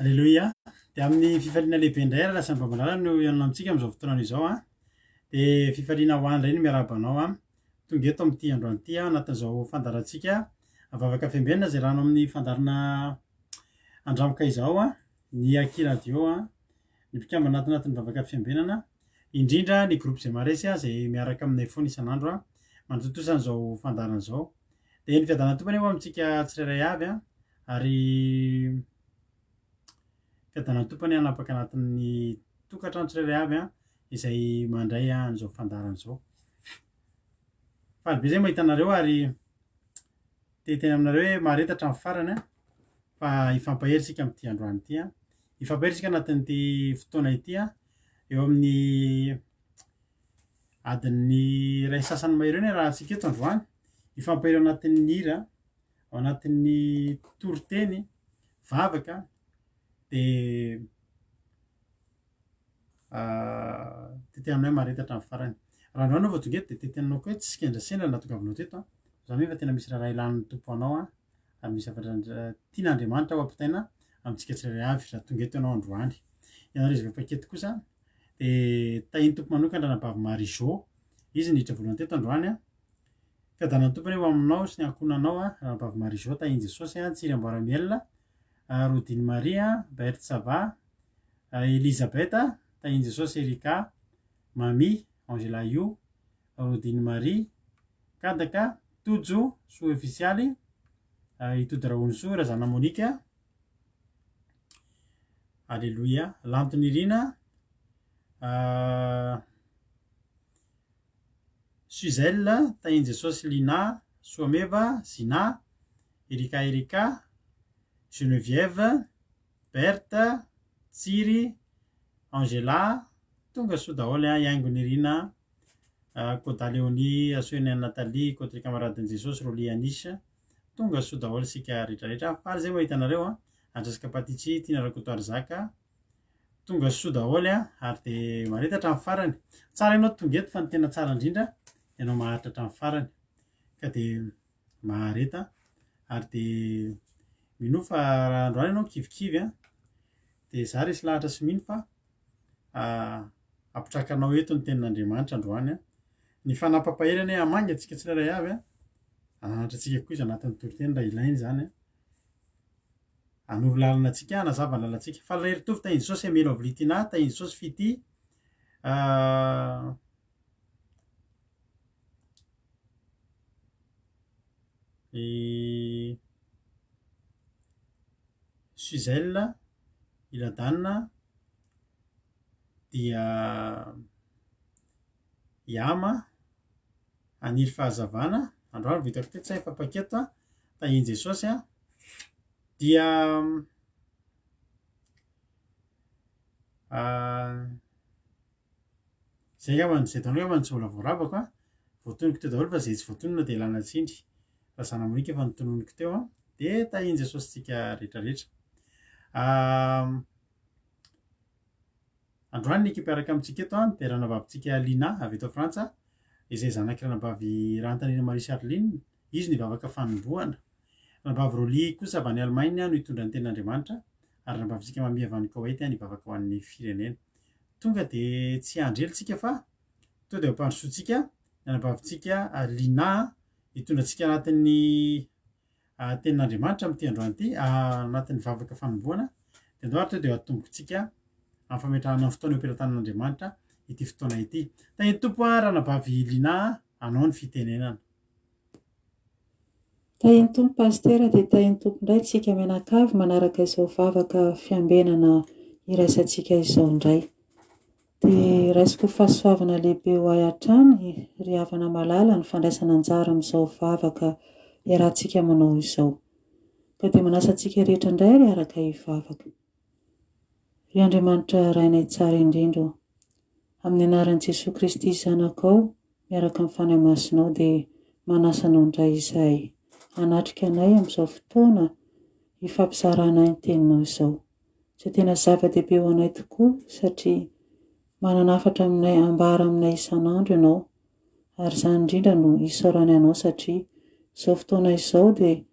Alleloia. De amin'ny fifaliana lehibe indray ary lasa mbamalala no ianona amintsika amin'izao fotoana izao a. De fifaliana ho any ireny miarabanao a. Tonga eto amin'ity androany ity a anatin'izao fandarantsika vavaka fiambenana zay rano amin'ny fandarana andramaka izao a. Ny Aki radio a, ny mpikambana anatin'ny vavaka fiambenana, indrindra ny groupe zay maresy a zay miaraka aminay foana isan'andro a mantontosa an'izao fandarana izao. De ny fiadanana tompony eo amintsika tsirairay avy a ary fiadanana tompony hanapaka anatin'ny tokantrano tsirairay avy a izay mandray an'izao fandarana izao. Faly be zay mahita anareo ary te teny aminareo hoe maharetatra amin'ny farany a fa hifampahery amin'ity androany ity a. Hifampahery anatin'ity fotoana ity a eo amin'ny adiny iray sasany mahery eo raha antsika eto androany. Hifampahery anatin'ny hira, ao anatin'ny toriteny, vavaka de teteny aminay maharetatra amin'ny farany. Raha androany vao tonga eto de teteny anao koa hoe tsy sikendrasendra nahatongavanao teto a. Zany hoe fa tena misy raha ilan'ny tompo anao a ary misy zavatra tian'Andriamanitra ho ampitaina amintsika tsirairay avy raha tonga eto ianao androany. Ianareo izay paketo kosa de tahin'ny tompo manokana Ranabavy Marizô, izy niditra voalohany teto androany a. Fiadanan'ny tompony eo aminao sy ny ankohonanao a Ranabavy Marizô tahin'i Jesosy a, Tsiry Amboaramielona, Rodiny Maria, Bertsava, Elizabeta tahin'i Jesosy, Erika, Mami, Angela Io, Rodiny Marie, Kadaka, Tojo, Soa Ofisialy, Itody Raonisoa, Razana Monika, Alleloia, Lantony Irina, Suzelle tahin'i Jesosy, Lina, Soameva, Zina, Erika, Geneviève, Berthe, Tsiry, Angela, tonga soa daholo a, Iaingony Irina, Koda Léonie, Asoenay Nathalie, Kotry Kamaradin'i Jesosy, Rolie Anisy, tonga soa daholo isika rehetrarehetra. Faly zay mahita anareo a, Andrasaka Patitsy, Tina Rakotoary Zaka, tonga soa daholo a ary de maharetatra amin'ny farany. Tsara ianao tonga eto fa ny tena tsara indrindra ianao maharitra hatramin'ny farany ka de mahareta ary de mino fa raha androany ianao kivikivy a de za resy lahatra sy mino fa apitrakanao eto ny tenin'Andriamanitra androany a. Ny fanampahaherany hamangy antsika tsirairay avy a ananatra antsika koa izy anatin'ny toriteny raha ilainy zany a. Hanoro lalana antsika, hanazava ny lalantsika. Fa rery tovy tahin'i Jesosy Emelo Avilitina, tahin'i Jesosy Fity, Suzelle, Iladanina, dia Iama, Aniry Fahazavana, androany vitako teto zay efa paketo a, tahin'i Jesosy a, dia zay angambany zay daholo angambany tsy mbola voaravako a. Voatonoko teo daholo fa zay tsy voatonona de lana tsindry. Razana Monika efa notononiko teo a, de tahin'i Jesosy tsika rehetrarehetra. Androany ny ekipa iaraka amintsika eto a de ranavavitsika Lina avy eto Frantsa, izay zanaky Ranabavy Rantanina Marie Charline, izy ny vavaka fanombohana. Ranabavy Rolie kosa avy any Allemagne no hitondra ny tenin'Andriamanitra ary ranabavitsika Mami avy any Koweït ny vavaka ho an'ny firenena. Tonga de tsy andrelitsika fa to de ampandrosoantsika ranabavitsika Lina hitondra antsika anatin'ny tenin'Andriamanitra amin'ity androany ity anatin'ny vavaka fanombohana. De andao to de atombokontsika amin'ny fametrahana ny fotoana am-pelantanan'Andriamanitra ity fotoana ity. Tahin'ny tompo a Ranabavy Lina, anao ny fitenenana. Tahin'ny tompo pastera de tahin'ny tompo indray tsika mianakavy manaraka izao vavaka fiambenana iraisantsika izao indray. De raisiko fahasoavana lehibe ho ahy hatrany ry havana malala ny fandraisana anjara amin'izao vavaka iarahantsika manao izao. Ka de manasa antsika rehetra indray ry araka hivavaka. Ry Andriamanitra rainay tsara indrindra, amin'ny anaran'i Jesosy Kristy zanakao miaraka amin'ny fanahy masonao de manasanao indray izahay hanatrika anay amin'izao fotoana hifampizarana ny teninao izao. Tsy tena zava-dehibe ho anay tokoa satria mananafatra aminay, ambara aminay isan'andro ianao ary zany indrindra no isaorany anao satria izao fotoana izao de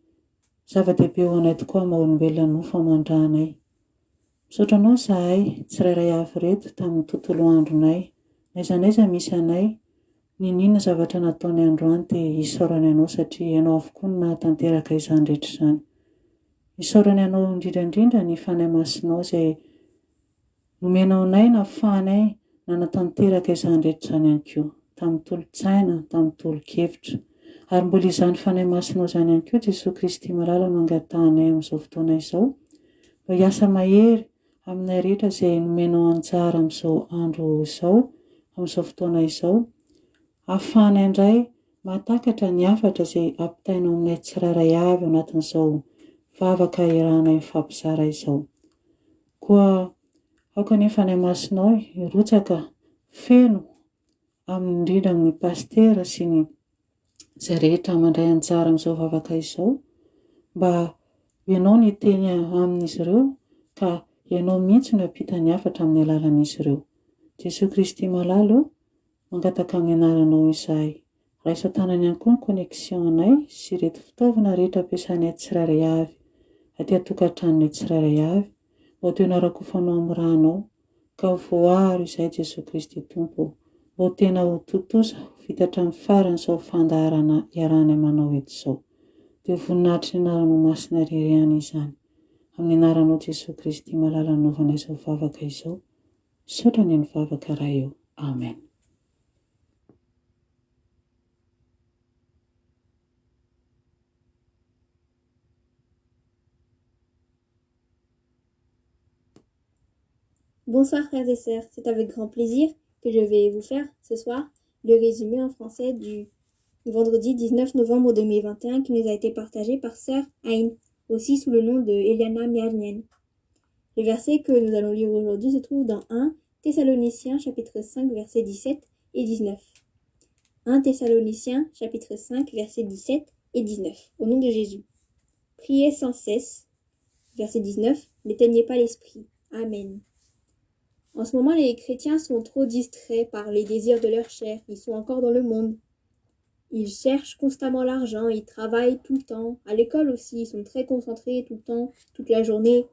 zava-dehibe ho anay tokoa maha olombelona no famandrahanay. Misaotra anao zahay tsirairay avy reto tamin'ny tontolo andronay. N'aiza n'aiza misy anay, ninona zavatra nataony androany dia hisaorany anao satria ianao avokoa no nahatanteraka izany rehetra izany. Hisaorany anao indrindrandrindra ny fanahy masinao izay nomenao anay na fahanay nanatanteraka izany rehetra izany ihany koa, tamin'ny tolo-tsaina, tamin'ny tolo-kevitra. Ary mbola izany fanahy masinao izany ihany koa Jesosy Kristy malala no angatahanay amin'izao fotoana izao. Mba hiasa mahery aminay rehetra izay nomenao anjara amin'izao andro izao, amin'izao fotoana izao. Ahafahanay indray mahatakatra ny hafatra izay ampitainao aminay tsirairay avy ao anatin'izao vavaka iarahanay mifampizara izao. Koa aoka ny fanahy masinao hirotsaka feno amin'ny indrindra ny pastera sy ny izay rehetra mandray anjara amin'izao vavaka izao, mba ianao ny teny amin'izy ireo ka ianao mihitsy no ampita ny hafatra amin'ny alalan'izy ireo. Jesosy Kristy malalo mangataka amin'ny anaranao izahay. Raiso tanany ihany koa ny connexion anay sy ireto fitaovana rehetra ampiasanay tsirairay avy, aty atokantranonay tsirairay avy, mba ho tena rakofanao amin'ny ranao ka ho voaro izay Jesosy Kristy Tompo, mba ho tena ho totosa vita hatramin'ny faran'izao fandaharana iarahanay manao eto izao. Dia voninahitry ny anaranao masina ririhana izany. Amin'ny anaranao Jesosy Kristy malala nanaovanay izao vavaka izao, misaotra ny vavaka raha eo. Amen. Bonsoir frères et sœurs, c'est avec grand plaisir que je vais vous faire ce soir le résumé en français du vendredi 19 novembre 2021 qui nous a été partagé par sœur Aïn, aussi sous le nom de Eliana Miarnienne. Le verset que nous allons lire aujourd'hui se trouve dans 1 Thessaloniciens chapitre 5 versets 17 et 19. 1 Thessaloniciens chapitre 5 versets 17 et 19. Au nom de Jésus. Priez sans cesse. Verset 19. N'éteignez pas l'esprit. Amen. En ce moment, les chrétiens sont trop distraits par les désirs de leur chair. Ils sont encore dans le monde. Ils cherchent constamment l'argent, ils travaillent tout le temps. À l'école aussi, ils sont très concentrés tout le temps, toute la journée.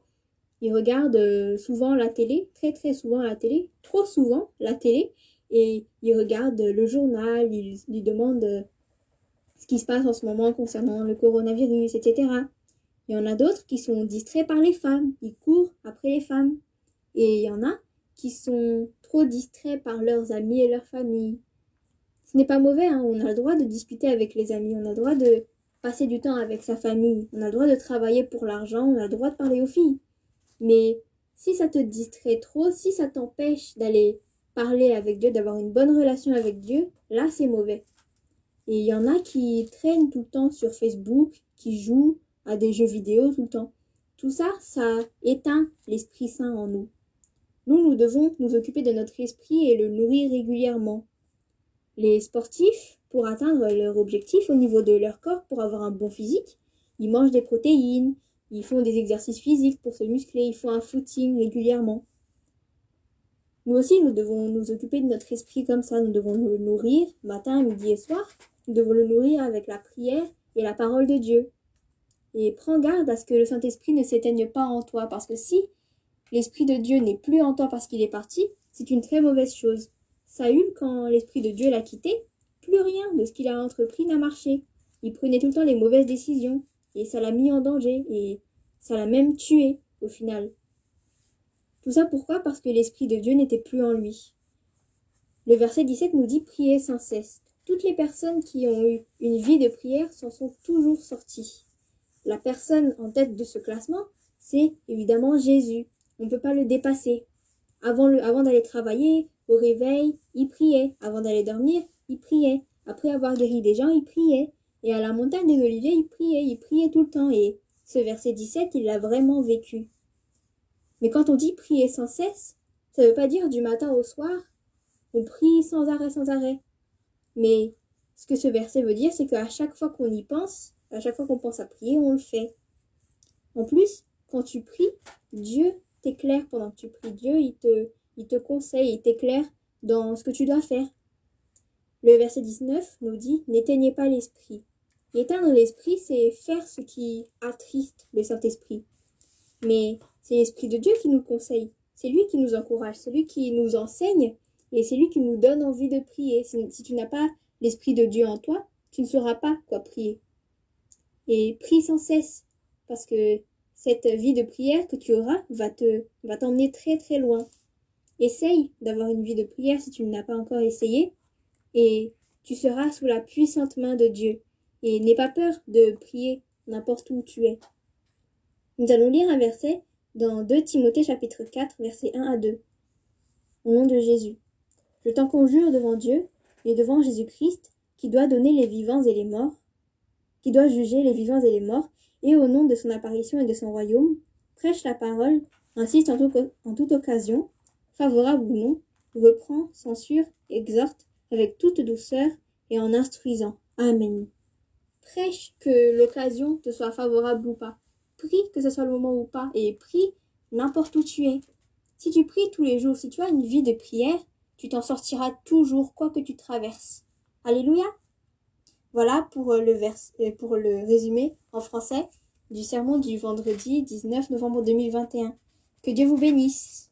Ils regardent souvent la télé, très souvent la télé, trop souvent la télé. Et ils regardent le journal, ils demandent ce qui se passe en ce moment concernant le coronavirus, etc. Il y en a d'autres qui sont distraits par les femmes. Ils courent après les femmes. Et il y en a qui sont trop distraits par leurs amis et leur famille. Ce n'est pas mauvais, hein. On a le droit de discuter avec les amis, on a le droit de passer du temps avec sa famille, on a le droit de travailler pour l'argent, on a le droit de parler aux filles. Mais si ça te distrait trop, si ça t'empêche d'aller parler avec Dieu, d'avoir une bonne relation avec Dieu, là c'est mauvais. Et il y en a qui traînent tout le temps sur Facebook, qui jouent à des jeux vidéo tout le temps. Tout ça, ça éteint l'Esprit Saint en nous. Nous devons nous occuper de notre esprit et le nourrir régulièrement. Les sportifs, pour atteindre leur objectif au niveau de leur corps, pour avoir un bon physique, ils mangent des protéines, ils font des exercices physiques pour se muscler, ils font un footing régulièrement. Nous aussi, nous devons nous occuper de notre esprit comme ça, nous devons le nourrir matin, midi et soir, nous devons le nourrir avec la prière et la parole de Dieu. Et prends garde à ce que le Saint-Esprit ne s'éteigne pas en toi, parce que si l'Esprit de Dieu n'est plus en toi parce qu'il est parti, c'est une très mauvaise chose. Saül, quand l'Esprit de Dieu l'a quitté, plus rien de ce qu'il a entrepris n'a marché. Il prenait tout le temps les mauvaises décisions, et ça l'a mis en danger, et ça l'a même tué, au final. Tout ça pourquoi ? Parce que l'Esprit de Dieu n'était plus en lui. Le verset 17 nous dit « Priez sans cesse ». Toutes les personnes qui ont eu une vie de prière s'en sont toujours sorties. La personne en tête de ce classement, c'est évidemment Jésus. On ne peut pas le dépasser. Avant d'aller travailler, au réveil, il priait. Avant d'aller dormir, il priait. Après avoir guéri des gens, il priait. Et à la montagne des Oliviers, il priait tout le temps. Et ce verset 17, il l'a vraiment vécu. Mais quand on dit prier sans cesse, ça ne veut pas dire du matin au soir, on prie sans arrêt. Mais ce que ce verset veut dire, c'est qu'à chaque fois qu'on y pense, à chaque fois qu'on pense à prier, on le fait. En plus, quand tu pries, Dieu t'éclaire pendant que tu pries. Dieu, il te conseille, il t'éclaire dans ce que tu dois faire. Le verset 19 nous dit « N'éteignez pas l'esprit ». Éteindre l'esprit, c'est faire ce qui attriste le Saint-Esprit. Mais C'est l'Esprit de Dieu qui nous conseille. C'est lui qui nous encourage, c'est lui qui nous enseigne et c'est lui qui nous donne envie de prier. Si tu n'as pas l'Esprit de Dieu en toi, tu ne sauras pas quoi prier. Et prie sans cesse, parce que cette vie de prière que tu auras va t'emmener très très loin. Essaye d'avoir une vie de prière si tu ne l'as pas encore essayé, et tu seras sous la puissante main de Dieu. Et n'aie pas peur de prier n'importe où tu es. Nous allons lire un verset dans 2 Timothée chapitre 4, versets 1 à 2. Au nom de Jésus. Je t'en conjure devant Dieu et devant Jésus-Christ, qui doit donner les vivants et les morts, qui doit juger les vivants et les morts, et au nom de son apparition et de son royaume, prêche la parole, insiste en toute occasion, favorable ou non, reprend, censure, exhorte, avec toute douceur et en instruisant. Amen. Prêche que l'occasion te soit favorable ou pas. Prie que ce soit le moment ou pas. Et prie n'importe où tu es. Si tu pries tous les jours, si tu as une vie de prière, tu t'en sortiras toujours, quoi que tu traverses. Alléluia. Voilà pour le résumé en français du sermon du vendredi 19 novembre 2021. Que Dieu vous bénisse.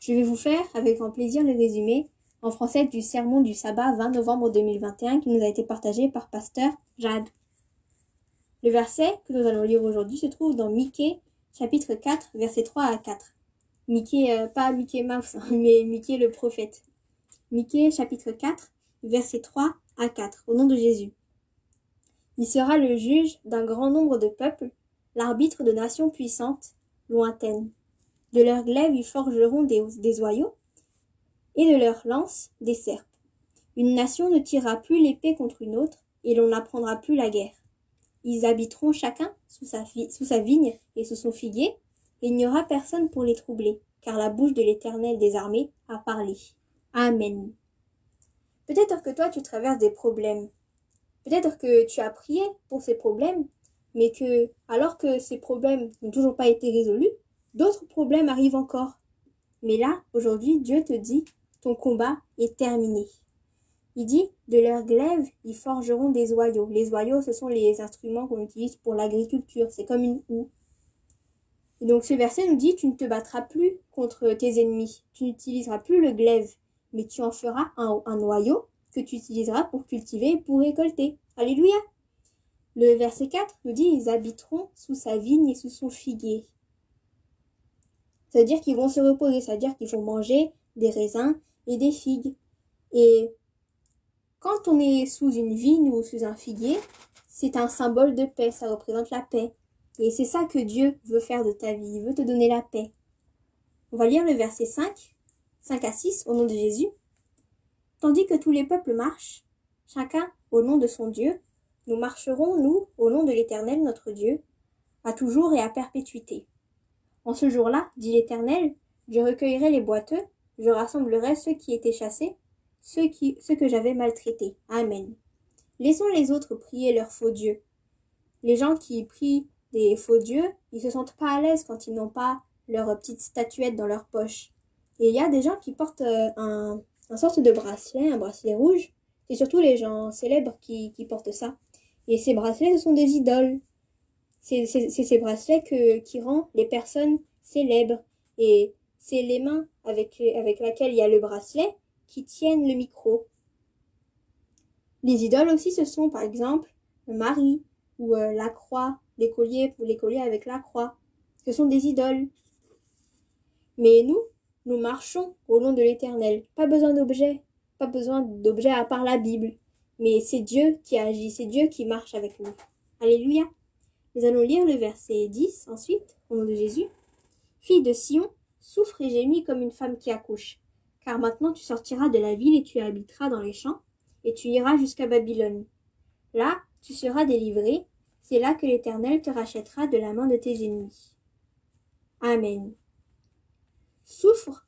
Je vais vous faire avec grand plaisir le résumé en français du sermon du sabbat 20 novembre 2021 qui nous a été partagé par pasteur Jade. Le verset que nous allons lire aujourd'hui se trouve dans Michée chapitre 4 versets 3 à 4. Michée, pas Mickey Mouse, mais Michée le prophète. Michée chapitre 4 versets 3 à 4 au nom de Jésus. Il sera le juge d'un grand nombre de peuples, l'arbitre de nations puissantes, lointaines. De leurs glaives ils forgeront des oyaux, et de leurs lances des serpes. Une nation ne tirera plus l'épée contre une autre, et l'on n'apprendra plus la guerre. Ils habiteront chacun sous sa vigne et sous son figuier, et il n'y aura personne pour les troubler, car la bouche de l'Éternel des armées a parlé. Amen. Peut-être que toi tu traverses des problèmes. Peut-être que tu as prié pour ces problèmes, mais que, alors que ces problèmes n'ont toujours pas été résolus, d'autres problèmes arrivent encore. Mais là, aujourd'hui, Dieu te dit, ton combat est terminé. Il dit, de leurs glaives, ils forgeront des oyaux. Les oyaux, ce sont les instruments qu'on utilise pour l'agriculture. C'est comme une houe. Et donc ce verset nous dit, tu ne te battras plus contre tes ennemis. Tu n'utiliseras plus le glaive, mais tu en feras un noyau que tu utiliseras pour cultiver et pour récolter. Alléluia! Le verset 4 nous dit, ils habiteront sous sa vigne et sous son figuier. C'est-à-dire qu'ils vont se reposer, c'est-à-dire qu'ils vont manger des raisins et des figues. Et quand on est sous une vigne ou sous un figuier, c'est un symbole de paix, ça représente la paix. Et c'est ça que Dieu veut faire de ta vie, il veut te donner la paix. On va lire le verset 5 à 6, au nom de Jésus. Tandis que tous les peuples marchent, chacun au nom de son Dieu, nous marcherons, nous, au nom de l'Éternel notre Dieu, à toujours et à perpétuité. En ce jour-là, dit l'Éternel, je recueillerai les boiteux, je rassemblerai ceux qui étaient chassés, ceux que j'avais maltraités. Amen. Laissons les autres prier leurs faux dieux. Les gens qui prient des faux dieux, ils se sentent pas à l'aise quand ils n'ont pas leur petite statuette dans leur poche. Et il y a des gens qui portent un sorte de bracelet, un bracelet rouge. C'est surtout les gens célèbres qui portent ça. Et ces bracelets, ce sont des idoles. C'est ces bracelets qui rend les personnes célèbres. Et c'est les mains avec laquelle il y a le bracelet qui tiennent le micro. Les idoles aussi, ce sont par exemple Marie ou la croix, les colliers avec la croix. Ce sont des idoles. Mais nous marchons au nom de l'Éternel. Pas besoin d'objets à part la Bible. Mais c'est Dieu qui agit, c'est Dieu qui marche avec nous. Alléluia. Nous allons lire le verset 10 ensuite, au nom de Jésus. Fille de Sion, souffre et gémis comme une femme qui accouche. Car maintenant tu sortiras de la ville et tu habiteras dans les champs, et tu iras jusqu'à Babylone. Là, tu seras délivré, c'est là que l'Éternel te rachètera de la main de tes ennemis. Amen. Souffre.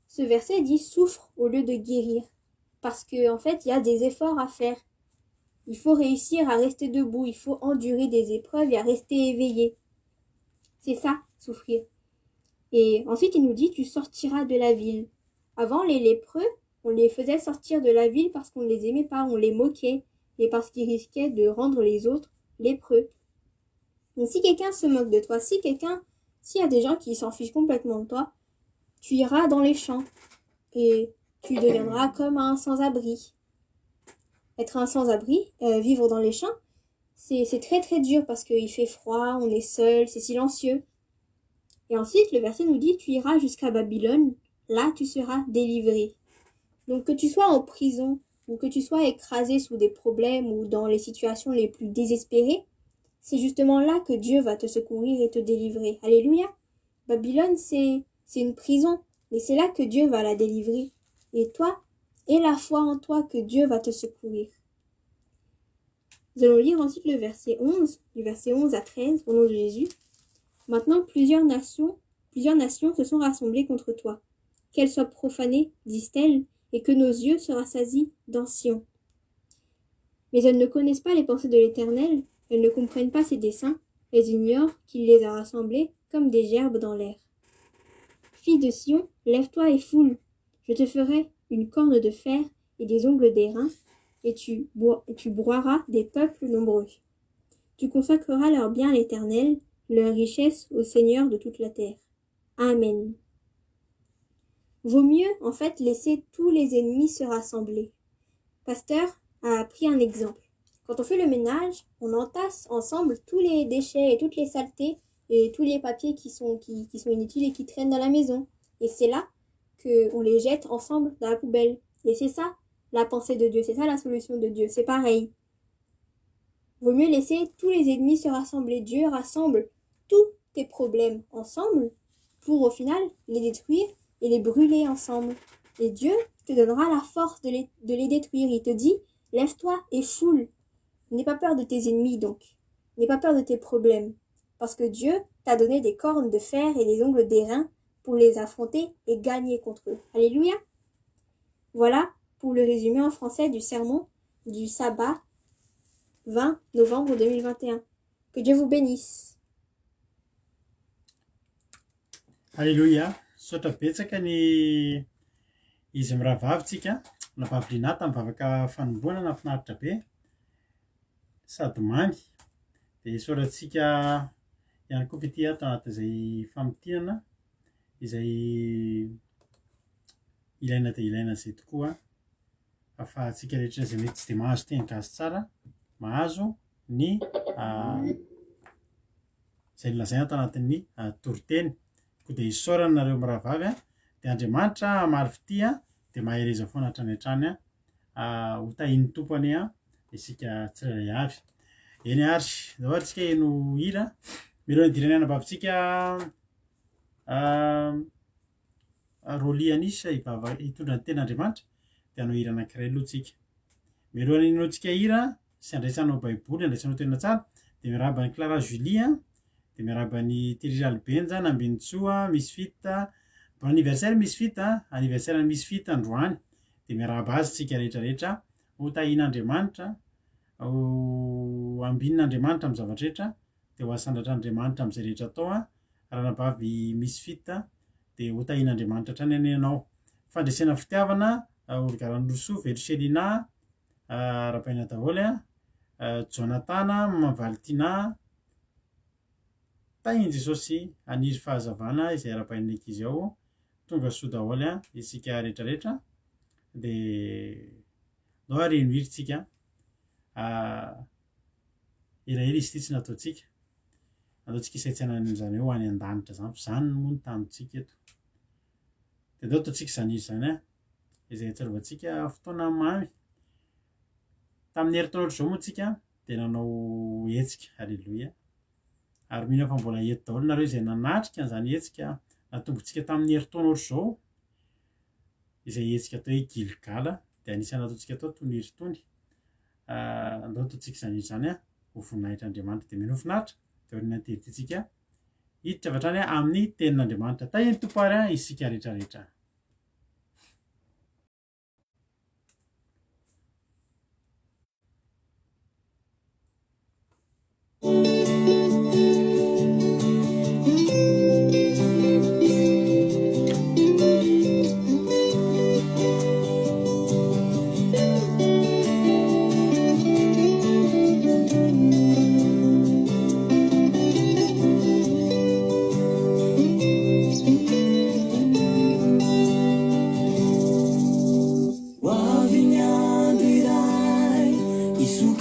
Ce verset dit souffre au lieu de guérir. Parce qu'en fait, il y a des efforts à faire. Il faut réussir à rester debout, il faut endurer des épreuves et à rester éveillé. C'est ça, souffrir. Et ensuite, il nous dit, tu sortiras de la ville. Avant, les lépreux, on les faisait sortir de la ville parce qu'on ne les aimait pas, on les moquait, et parce qu'ils risquaient de rendre les autres lépreux. Donc si quelqu'un se moque de toi, s'il y a des gens qui s'en fichent complètement de toi, tu iras dans les champs et tu deviendras comme un sans-abri. Être un sans-abri, vivre dans les champs, c'est très très dur parce qu'il fait froid, on est seul, c'est silencieux. Et ensuite, le verset nous dit, tu iras jusqu'à Babylone, là tu seras délivré. Donc que tu sois en prison ou que tu sois écrasé sous des problèmes ou dans les situations les plus désespérées, c'est justement là que Dieu va te secourir et te délivrer. Alléluia. Babylone, c'est une prison, mais c'est là que Dieu va la délivrer. Et toi, aie la foi en toi que Dieu va te secourir. Nous allons lire ensuite le verset 11, du verset 11 à 13, au nom de Jésus. Maintenant, plusieurs nations se sont rassemblées contre toi. Qu'elles soient profanées, disent-elles, et que nos yeux se rassasient dans Sion. Mais elles ne connaissent pas les pensées de l'Éternel, elles ne comprennent pas ses desseins, elles ignorent qu'il les a rassemblées comme des gerbes dans l'air. Fille de Sion, lève-toi et foule. Je te ferai une corne de fer et des ongles d'airain, et tu broieras des peuples nombreux. Tu consacreras leurs biens à l'Éternel, leur richesse au Seigneur de toute la terre. Amen. Vaut mieux, en fait, laisser tous les ennemis se rassembler. Pasteur a appris un exemple. Quand on fait le ménage, on entasse ensemble tous les déchets et toutes les saletés et tous les papiers qui sont inutiles et qui traînent dans la maison. Et c'est là qu'on les jette ensemble dans la poubelle. Et c'est ça la pensée de Dieu, c'est ça la solution de Dieu, c'est pareil. Vaut mieux laisser tous les ennemis se rassembler. Dieu rassemble tous tes problèmes ensemble pour au final les détruire et les brûler ensemble. Et Dieu te donnera la force de les détruire. Il te dit, lève-toi et foule. N'aie pas peur de tes ennemis donc. N'aie pas peur de tes problèmes. Parce que Dieu t'a donné des cornes de fer et des ongles d'airain pour les affronter et gagner contre eux. Alléluia. Voilà pour le résumé en français du sermon du sabbat 20 novembre 2021. Que Dieu vous bénisse. Alléluia. Sotra betsaka ny izy mirahavavintsika navaviliana tamin'ny vavaka fanomboana nafinaritra be sady mamy dia sorantsika ihany koa fety ato anatin'izay famotinana izay ilaina dia ilaina izay tokoa ahafahantsika rehetra izay mety tsy dia mahazo teny gasy tsara mahazo ny izay nolazaina ato anatin'ny toriteny koa dia isaorana nareo mirahavavy dia Andriamanitra marifity dia mahereza foana hatrany hatrany ho tahin'ny tompony isika tsirairay avy. Eny ary zao ary tsika eno hira miloha idirany anabavitsika Rolianisa hitondra ny ten'Andriamanitra dia hanao hira anankiray aloha tsika. Milohan'ny hinaontsika hira sy andraisanao baiboly andraisanao tena tsara dia miarahaba ny Clara Julie dia miarahaba ny Thierry Albenja Nambintsoa Misfit bon anniversaire Misfit anniversaire ny Misfit androany dia miarahaba azy tsika rehetrarehetra ho tahin'Andriamanitra ho ambinin'Andriamanitra amin'ny zavatra rehetra dia ho asandratr'Andriamanitra amin'izay rehetra atao ranabavy Misfit dia ho tahin'Andriamanitra hatrany anenao. Fandresena fitiavana Olgaran'ny Rousseau Verselina Rapaina daholo Jonatana Mavaltina tahin Jesosy aniry fahazavana izay arapain'ny ankizy ao tonga soa daholo isika rehetrarehetra dia no ary eno hirintsika elaela izy ity tsy nataontsika isaitsana an'izany hoe ho any an-danitra zany fa zany moa ny tanontsika eto dia andao ataontsika izany izy zany izay atsarovantsika fotoana mamy tamin'ny herintaona ohatr'izao moa tsika dia nanao hetsika. Alleluia. Ary mino fa mbola eto daholo nareo izay nanatrika an'izany hetsika natombontsika tamin'ny herintaona ohatr'izao izay hetsika atao hoe Gilgala dia anisany ataontsika tao tony heritony andao ataontsika izany izy zany ho voninahitran'Andriamanitra dia mino finaritra dia orina tetintsika hiditra avy hatrany amin'ny tenin'Andriamanitra tahiny Tompary isika rehetrarehetra.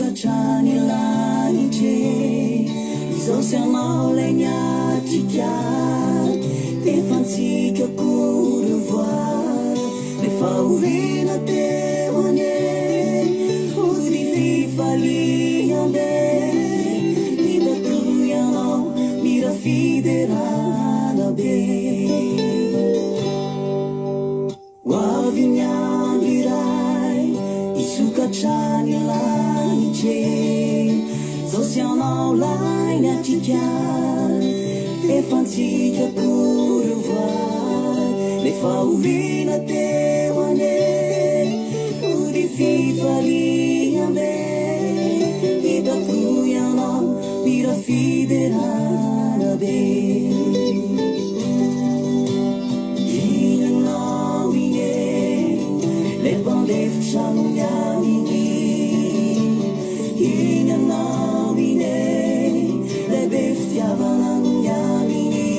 isokatrany lanitry izao sy anao lay miatrika tefantsika korevoir rehefa orena teo ane ody fifaliambe hitako ianao mira fiderana be hoavy ny andro iray isokatrany lanitry zao sy anao lay miatrika tefantsika korevoir rehefa orena teo ane ody fifaliambe hitako ianao mira fiderana be inanao ine lay mpandefitra no miaminy inanao ine lay be fitiavana no miaminy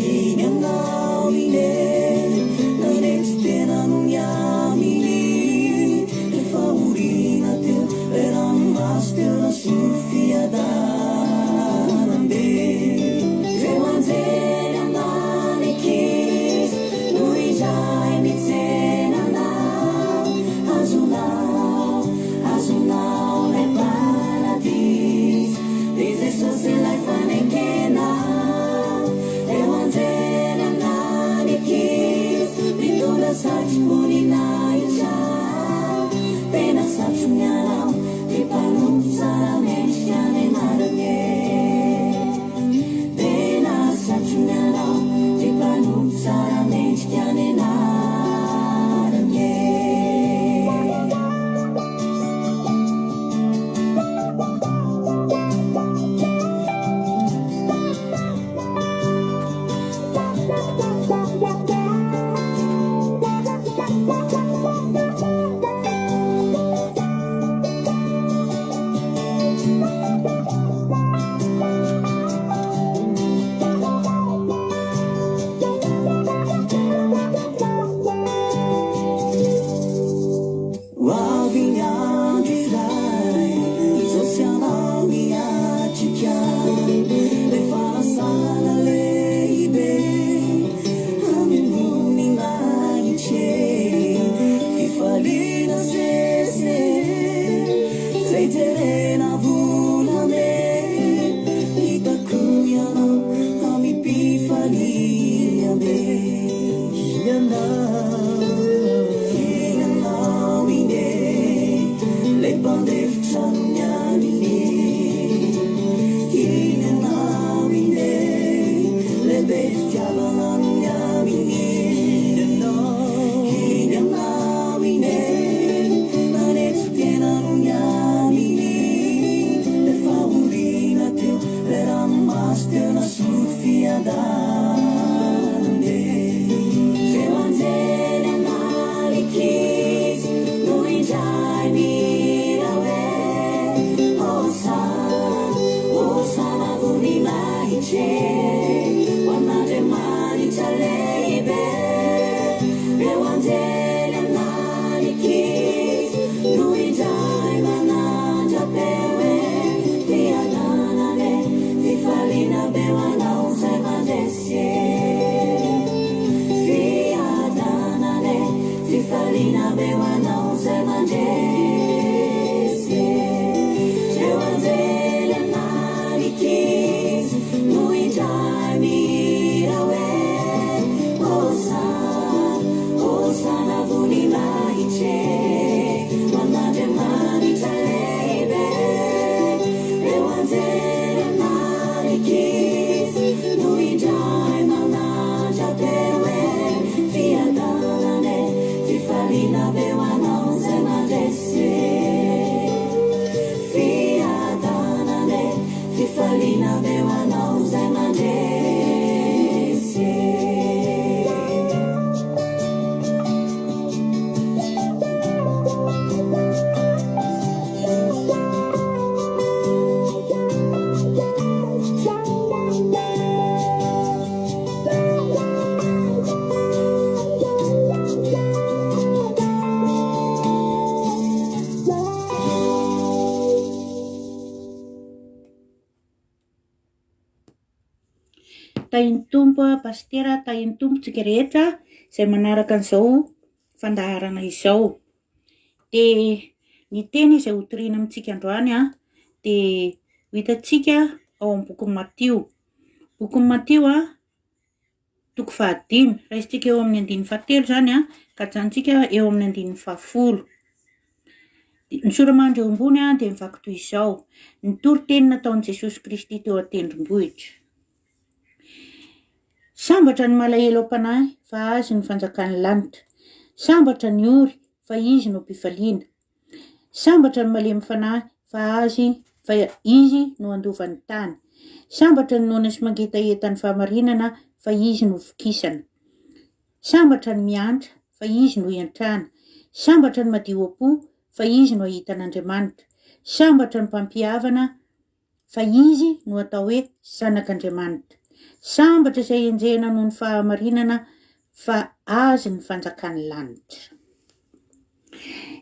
inanao ine nanetsy tena no miaminy rehefa orina teo le ranomasy teo nasolo fiadanambe re manjely andany ekizy no izay mitsenanao azonao azonao lay paradis de jesosy lay fanekenao re manjely andany ekizy mitondra satromponina izao tena satronianao de mpanompo tsara mendrika any anarane tena satronianao de mpanompo tsara mendrika any anarane hoavy ny andro iray izao sy anao miatrika le fanasana lehibe amin'ony magnitry fifaliana sese zay jerena volame hitako ianao amipifaliambe inanao ine lay mpandefitra no miaminy inanao ine lay be fitiavana no miaminy inanao ine nanetsy tena no miaminy tahin'ny tompo pastera tahin'ny tompo tsika rehetra izay manaraka an'izao fandaharana izao. De ny teny izay hotoriana amintsika androany de ho hitantsika ao amin'ny bokin'ny Matio. Bokin'ny Matio toko 15, raisitsika eo amin'ny 17 zany ka hajantsika eo amin'ny 10. Ny soramandry eo ambony dia mivaky toy izao: ny toro-teny nataon'i Jesosy Kristy teo an-tendrombohitra. Sambatra ny malahelo am-panahy fa azy ny fanjakan'ny lanitra. Sambatra ny ory fa izy no mpifaliana. Sambatra ny malemy fanahy fa izy no andovan'ny tany. Sambatra ny nona sy mangetaeta ny fahamarinana fa izy no vokisana. Sambatra ny miantra fa izy no iantrana. Sambatra ny madio apo fa izy no ahitan'Andriamanitra. Sambatra ny mpampihavana fa izy no atao hoe zanak'Andriamanitra. Sambatra izay enjehana noho ny fahamarinana fa azy ny fanjakan'ny lanitra.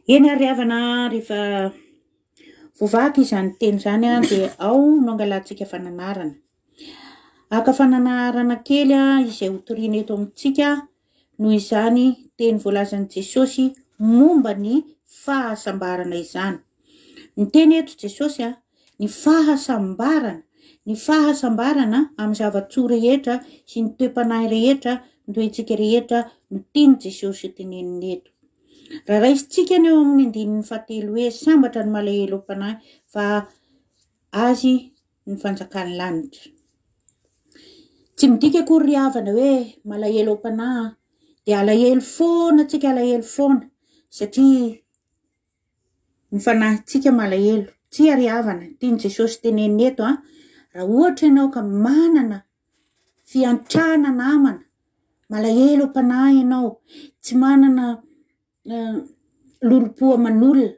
Eny ary havana rehefa voavaky izany teny izany dia ao no angalantsika fananarana. Aka fananarana kely izay hotoriana eto amintsika noho izany teny voalazan'i Jesosy momba ny fahasambarana izany. Ny teny eto Jesosy ny fahasambarana amin'ny zava-tsoa rehetra sy ny toe-panahy rehetra ny toentsika rehetra no tiany Jesosy teneniny eto. Raha raisitsika ny eo amin'ny 17 hoe sambatra ny malahelo am-panahy fa azy ny fanjakan'ny lanitra. Tsy midika akory ry havana hoe malahelo am-panahy dia alahelo foana tsika, alahelo foana satria ny fanahitsika malahelo. Tsy ary havana tiany Jesosy teneniny eto raha ohatra ianao ka manana fiantrana namana, malahelo am-panahy ianao, tsy manana lolo-po aman'olona,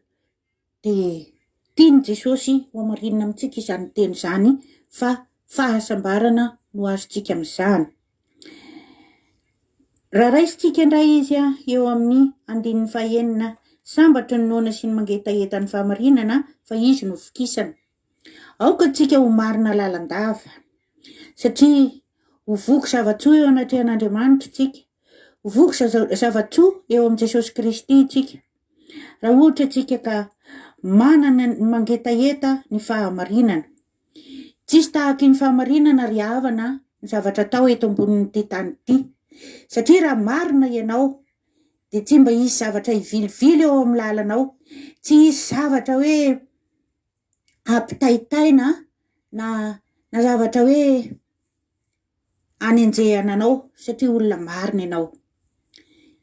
dia tiany Jesosy ho amarinina amintsika izany teny izany fa fahasambarana no azontsika amin'izany. Raha raisitsika indray izy eo amin'ny 19, sambatra ny noana sy ny mangetaeta ny fahamarinana fa izy no vokisana. Aoka tsika ho marina lalandava satria ho voky zava-tsoa eo anatrehan'Andriamanitra tsika, ho voky zava-tsoa eo amin'ny Jesosy Kristy tsika. Raha ohatra tsika ka manana mangetaeta ny fahamarinana. Tsisy tahaka ny fahamarinana ry havana ny zavatra atao eto ambonin'ity tany ity. Satria raha marina ianao dia tsy mba hisy zavatra hivilivily eo amin'ny lalanao, tsy hisy zavatra hoe ampitaitaina na zavatra hoe anenjehana anao satria olona marina ianao.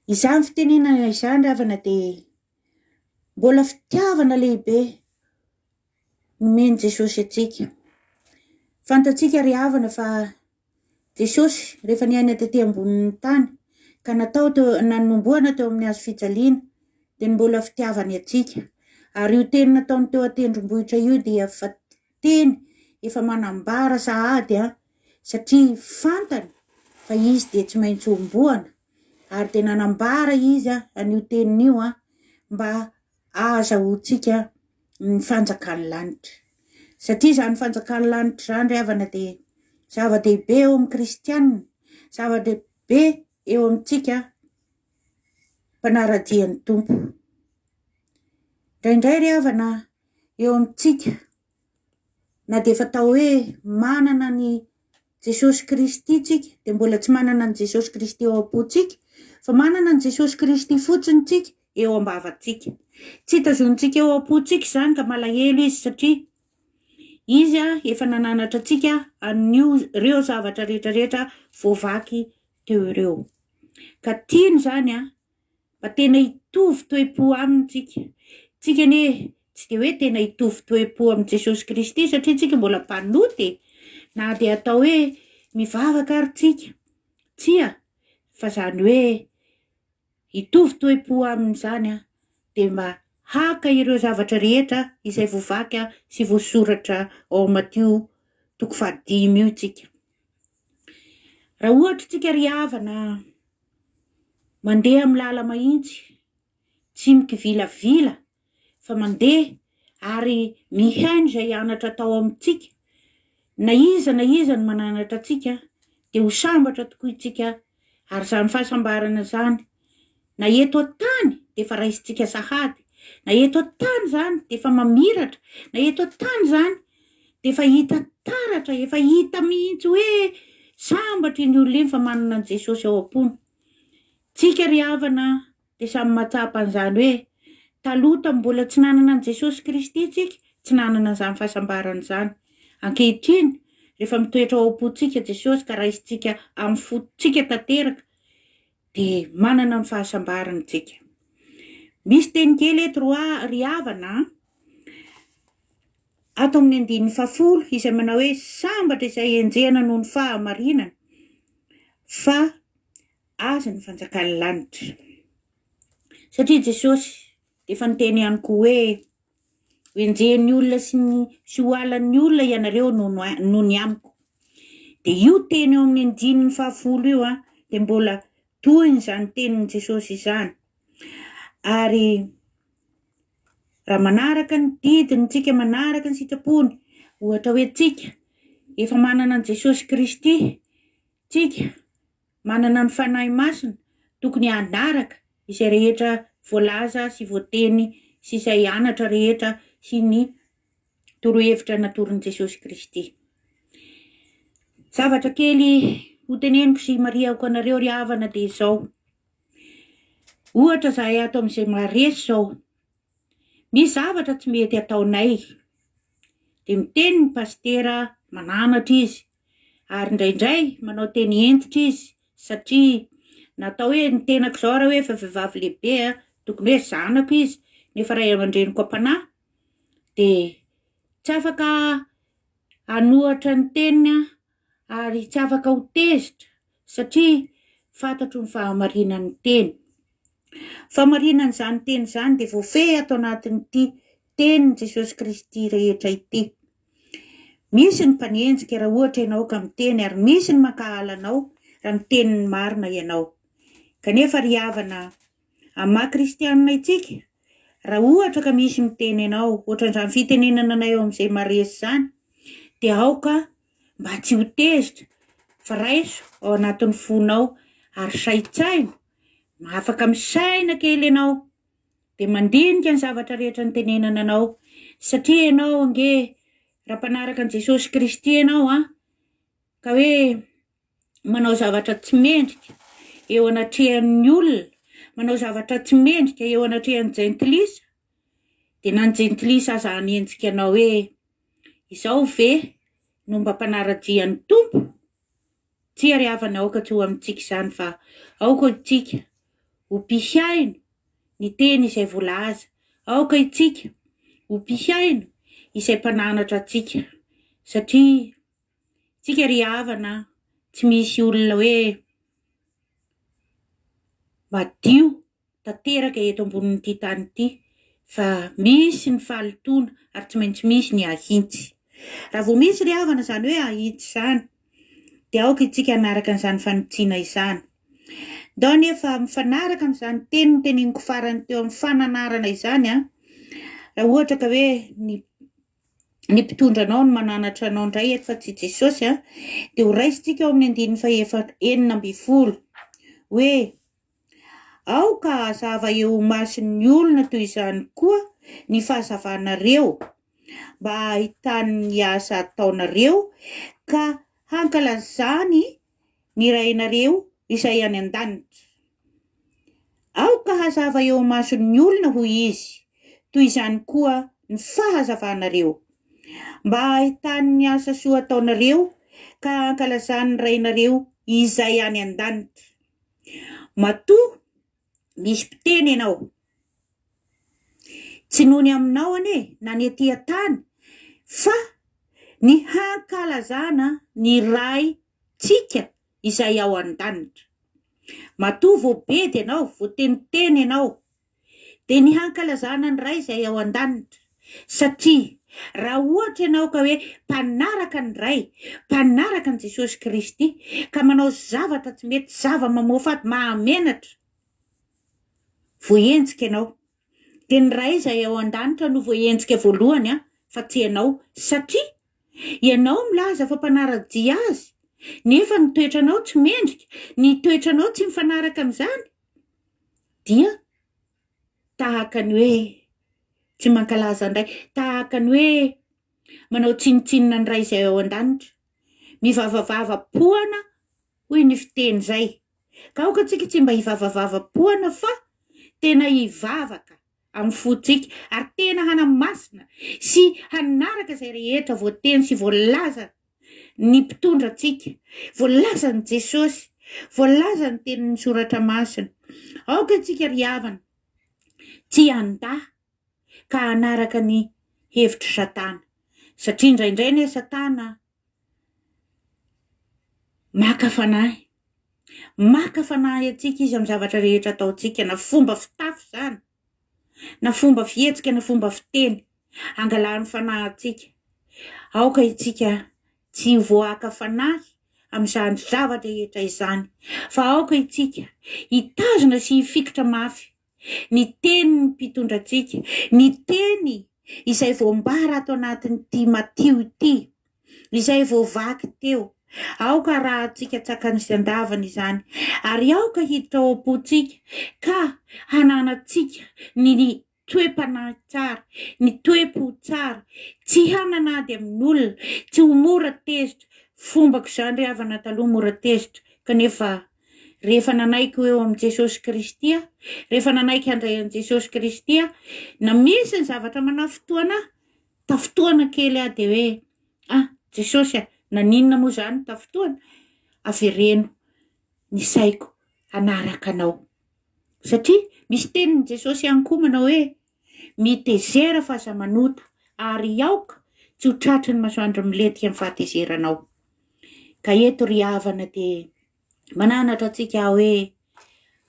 Izany fitenenana izany ry havana dia mbola fitiavana lehibe nomeny Jesosy atsika. Fantatsika ry havana fa Jesosy rehefa niaina tetỳ ambonin'ny tany ka nanomboana teo amin'ny hazo fijaliana dia mbola fitiavany atsika. Ary io teny nataony teo an-tendrombohitra io dia teny efa manambara sahady satria fantany fa izy dia tsy maintsy homboana, ary dia nanambara izy an'io tenin'io mba ahazahoantsika ny fanjakan'ny lanitra. Satria izany fanjakan'ny lanitra izany ry havana dia zava-dehibe eo amin'ny kristianina, zava-dehibe eo amintsika mpanaradian'ny tompo. Indraindray ry havana eo amintsika na dia efa tao hoe manana ny Jesosy Kristy tsika dia mbola tsy manana ny Jesosy Kristy eo am-pontsika, fa manana ny Jesosy Kristy fotsiny tsika eo am-bavantsika. Tsy tazonitsika eo am-pontsika izany ka malahelo izy satria izy efa nananatra atsika ireo zavatra rehetrarehetra voavaky teo ireo. Ka tiany izany mba tena hitovy toe-po amintsika. Tsika anie tsy dia hoe tena hitovy toe-po amin'ny Jesosy Kristy satria tsika mbola mpanoty, na dia atao hoe mivavaka ary tsika. Tsia, fa izany hoe hitovy toe-po amin'izany dia mba haka ireo zavatra rehetra izay voavaky sy voasoratra ao Matio toko 15 io tsika. Raha ohatra tsika ry havana mandeha amin'ny lala mahitsy, tsy mikivilavila fa mandeha ary mihaino izay anatra atao amintsika, na iza ny mananatra atsika dia ho sambatra tokoa itsika ary izany fahasambarana zany na eto an-tany dia efa raisintsika sahady, na eto an-tany zany dia efa mamiratra, na eto an-tany zany dia efa hita taratra, efa hita mihitsy hoe sambatra iny olona iny fa manana an' Jesosy ao am-pony. Tsika ry havana dia samy matsapa an'izany hoe talota mbola tsy nanana an' Jesosy Kristy tsika, tsy nanana an'izany fahasambarana izany. Ankehitriny rehefa mitoetra ao am-pontsika Jesosy ka raisintsika amin'ny fototsika tanteraka dia manana ny fahasambarana tsika. Misy teny kely eto ry havana ato amin'ny 10 izay manao hoe sambatra izay enjehana noho ny fahamarinana fa aza ny fanjakany lanitra. Satria Jesosy dia efa niteny ihany koa hoe enjehan'ny olona sy hoalan'ny olona ianareo noho ny amiko. Dia io teny eo amin'ny 10 io dia mbola toy izany tenin'i Jesosy izany. Ary raha manaraka ny didiny tsika, manaraka ny sitrapony, ohatra hoe tsika efa manana an' Jesosy Kristy, tsika manana ny fanahy masina, tokony hanaraka izay rehetra voalaza sy voateny sy izay anatra rehetra sy ny torohevitra natorin'i Jesosy Kristy. Zavatra kely ho teneniko sy mariako anareo ry havana dia izao. Ohatra zahay ato amin'izay maharesy zao, misy zavatra tsy mety ataonay dia miteny ny pastera mananatra izy ary indraindray manao teny entitra izy satria natao hoe ny tenako izao raha hoe efa vehivavy lehibe tokony hoe zanako izy nefa ray aman-dreniko am-panahy dia tsy afaka hanohatra ny teniny ary tsy afaka ho tezitra satria fantatro ny fahamarinan'ny teny. Fahamarinan'izany teny izany dia voafehy ato anatin'ity tenin'i Jesosy Kristy rehetra ity. Misy ny mpanenjika raha ohatra ianao ka miteny ary misy ny makahala anao raha miteny ny marina ianao. Kanefa ry havana amin'ny maha-kristianina itsika, raha ohatra ka misy miteny ianao ohatran'izany fitenenana anay eo amin'izay maresy izany dia aoka mba tsy ho tezitra fa raiso ao anatin'ny fonao ary saitsaina, afaka misaina kely ianao dia mandinika ny zavatra rehetra ny tenenana anao satria ianao ange raha mpanaraka an' Jesosy Kristy ianao ka hoe manao zavatra tsy mendrika eo anatrehan'ny olona, manao zavatra tsy mendrika eo anatrehan'ny jentilisa dia na ny jentilisa aza hanenjika anao hoe izao ve no mba mpanara-jian'ny tompo. Tsy ry havana aoka tsy ho amintsika izany fa aoka itsika ho pihaino ny teny izay voalaza, aoka itsika ho pihaino izay mpananatra atsika satria tsika ry havana tsy misy olona hoe madio tanteraka eto ambonin'ity tany ity fa misy ny fahalitona ary tsy maintsy misy ny ahintsy. Raha vao misy ry havana izany hoe ahintsy izany dia aoka itsika hanaraka an'izany fanotsiana izany. Ndao nefa mifanaraka amin'izany teny teneniko farany teo amin'ny fananarana izany raha ohatra ka hoe ny mpitondranao no mananatra anao indray eto fa tsy Jesosy dia ho raisitsika eo amin'ny 9:40 hoe aoka hazava eo mason'ny olona toy izany koa ny fahazavanareo mba ahitany asa ataonareo ka hankalazany ny rainareo izay any an-danitra. Aoka hazava eo mason'ny olona hoy izy toy izany koa ny fahazavanareo mba ahitany ny asa soa ataonareo ka hankalazany ny rainareo izay any an-danitra. Matoa misy mpiteny ianao tsy nony aminao na ny aty an-tany fa ny hankalazana ny ray tsika izay ao an-danitra. Matoa voabedy ianao, voateniteny ianao dia ny hankalazana ny ray izay ao an-danitra satria raha ohatra ianao ka hoe mpanaraka ny ray, mpanaraka an' Jesosy Kristy ka manao zavatra tsy mety, zava-mamoafaty mahamenatra, voahenjika ianao dia ny ray izay ao an-danitra no voahenjika voalohany fa tsy ianao satria ianao milaza fa mpanara-dia azy nefa ny toetranao tsy mendrika, ny toetranao tsy mifanaraka amin'izany dia tahaka ny hoe tsy mankalaza ndray, tahaka ny hoe manao tsinitsinina ny ray izay ao an-danitra, mivavavava-poana hoy ny fiteny zay. Ka aoka tsika tsy mba hivavavava-poana fa tena hivavaka amin'ny fotsika ary tena hanamasina sy hanaraka izay rehetra voateny sy voalaza ny mpitondra antsika, voalaza ny Jesosy, voalaza ny tenin'ny soratra masina. Aoka tsika ry havana tsy handahy ka hanaraka ny hevitry Satana, satria indraindray ne Satana maka fanahy atsika izy amin'ny zavatra rehetra ataontsika, na fomba fitafy zany, na fomba fihetsika, na fomba fiteny, angalany fanahy atsika. Aoka itsika tsy voaka fanahy amin'izany zavatra rehetra izany, fa aoka itsika hitazona sy hifikitra mafy ny teny ny mpitondra antsika, ny teny izay voambara ato anatin'ity Matio ity, izay voavaky teo. Aoka raha antsika tsakany sy andavana izany, ary aoka hiditra ao am-pontsika ka hananatsika ny toe-panahy tsara, ny toe-po tsara, tsy hananady amin'olona, tsy ho mora tezitra. Fombako izany ry havana taloha mora tezitra, kanefa rehefa nanaiky eo amin'ny Jesosy Kristy, rehefa nanaiky handray an' Jesosy Kristy, na misy ny zavatra manafotoana, tafotoana kely aho dia hoe Jesosy naninona moa zany tafotoana? Avereno ny saiko hanaraka anao, satria misy tenin'ny Jesosy ihany koa manao hoe mitezera fa aza manota ary aoka tsy ho tratry ny masoandro miletika amin'ny fahatezeranao. Ka eto ry havana dia mananatra antsika hoe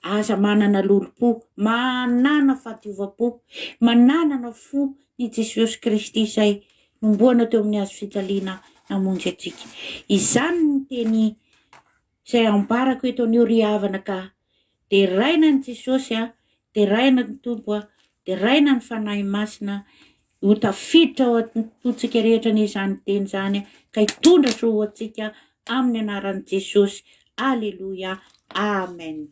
aza manana lolo-po, manana fahadiova-po, mananana fo ny Jesosy Kristy izay nomboana teo amin'ny hazo fijaliana namonjy atsika. Izany ny teny izay ambarako eto anio ry havana, ka dia raina ny Jesosy dia raina ny tompo dia raina ny fanahy masina ho tafiditra ao an-totsika rehetra n'izany teny zany, ka hitondra so atsika amin'ny anaran'i Jesosy. Alleluia, amen.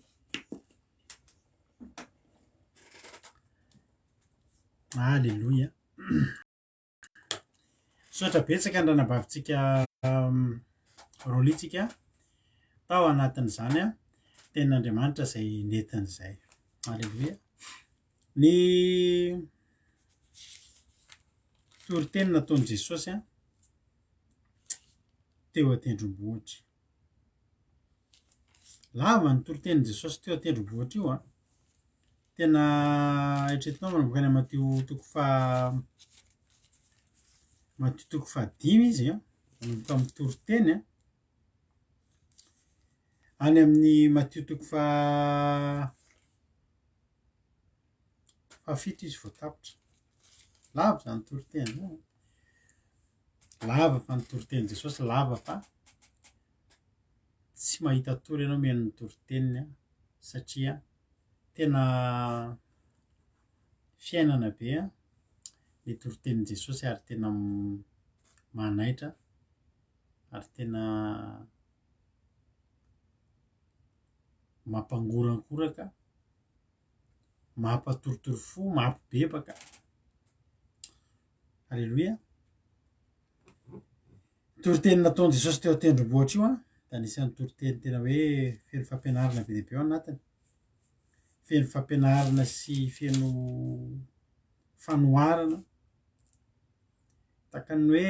Alleluia. Sotra betsaka andranam-bavitsika rôlitsika tao anatin'izany tenin'Andriamanitra izay nentin'izay. Alleluia. Ny toriteny nataon'i Jesosy teo an-tendrombohitra. Lava ny toritenin'i Jesosy teo an-tendrombohitra io tena eritreretinao manomboka any Matio toko 5 izy manomboka amin'ny toriteny any amin'ny Matio toko 7 izy vao tapitra. Lava zany toriteny, lava fa ny toritenin'i Jesosy lava, fa tsy mahita tory ianao mihaino ny toriteniny satria tena fiainana be ny toritenin'i Jesosy ary tena manaitra ary tena mampangorankoraka, mampatoritory fo, mampibebaka. Alleluia. Toriteny nataon'i Jesosy teo an-tendrombohitra io da anisan'ny toriteny tena hoe feno fampianarana be dia be ao anatiny, feno fampianarana sy feno fanoharana, tahaka ny hoe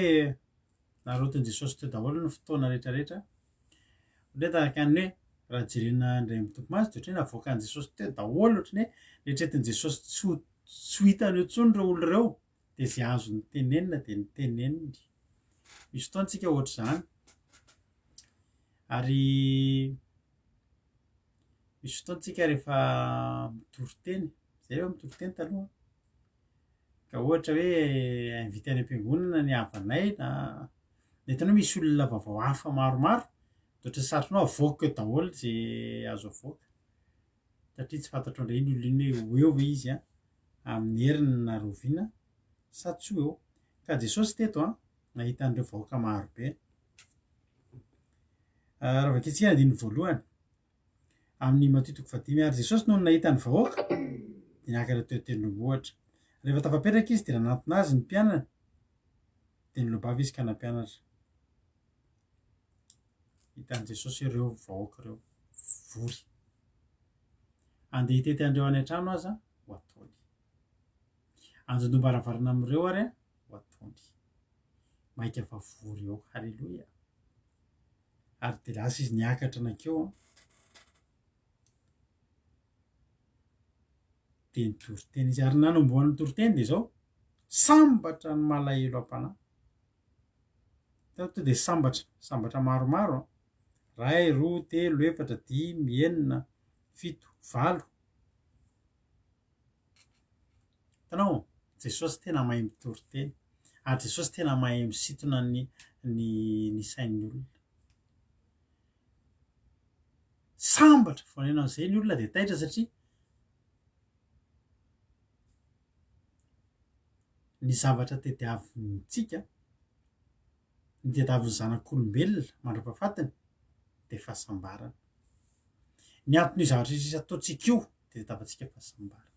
narotin'i Jesosy teo daholo ny fotoana rehetrarehetra. Ndray tahaka ny hoe raha jerena indray mitopy maso dia ohatran'ny hoe navoakan'i Jesosy teo daholo, ohatran'ny hoe eritreretin'i Jesosy tsy ho hitany eo intsony ireo olona ireo, dia izay azony tenenina dia niteneniny. Misy fotoantsika ohatr'izany, ary misy fotoantsika rehefa mitoriteny, zay hoe mitoriteny taloha, ka ohatra hoe invité any am-piangonana ny havanay, na hitanao misy olona vaovao hafa maromaro, dia ohatran'ny satrinao avoaka eo daholo izay azo avoaka, satria tsy fantatrao indray ny olona iny hoe eo ve izy amin'ny heriny naroviana sa tsy ho eo. Ka Jesosy teto nahita an'ireo vahoaka maro be, raha vaketsika andiny voalohany amin'ny matitoko fadimy ary jesosy noho nahitany vahoaka de niakatra teo tendrombohatra rehefa tafapetraka izy de nanantona azy ny mpianana de nylobavy izy ka nampianatra hitan'i jesosy ireo vahoaka ireo vory andeha hitety andreo any an-trano aza ho ataony anjondombaravaraina am'ireo ary a ho ataony maika fa vory eo halleloia ary de lasa izy niakatra anakeo de nitoriteny izy ary nanomboan'ny toriteny de zao sambatra ny malahelo am-panahy to de sambatra maromaro ray, roa, telo, efatra, dimy, enina, fito, valo tanao jesosy tena mahay mitoriteny ary jesosy tena mahay misintona ny sain'ny olona sambatra vonena an'izay ny olona de taitra satria ny zavatra tediavintsika ny tediavin'ny zanak'olombelona mandra-pahafatiny de fahasambarana ny antony io zavatra izy ataontsika io de tediavantsika fahasambarana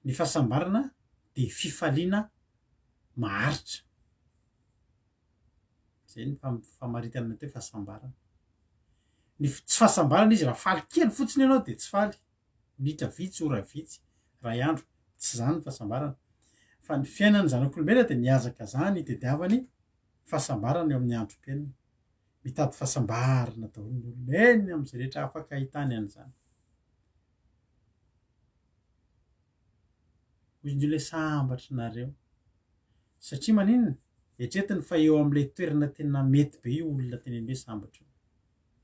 ny fahasambarana de fifaliana maharitra zay ny famaritana teo fahasambarana ny tsy fahasambarana izy raha faly kely fotsiny ianao de tsy faly minitra vitsy ora vitsy ray andro tsy zany ny fahasambarana fa ny fiainan'ny zanak'olombelona de niazaka zany tediavany fahasambarana eo amin'ny androm-piainana mitady fahasambarana daholo ny olona eny am'izay rehetra afaka ahitany an'izany hoy ny le sambatra nareo satria maninona etretiny fa eo am'le toerana tena mety be io olona tenen'e sambatra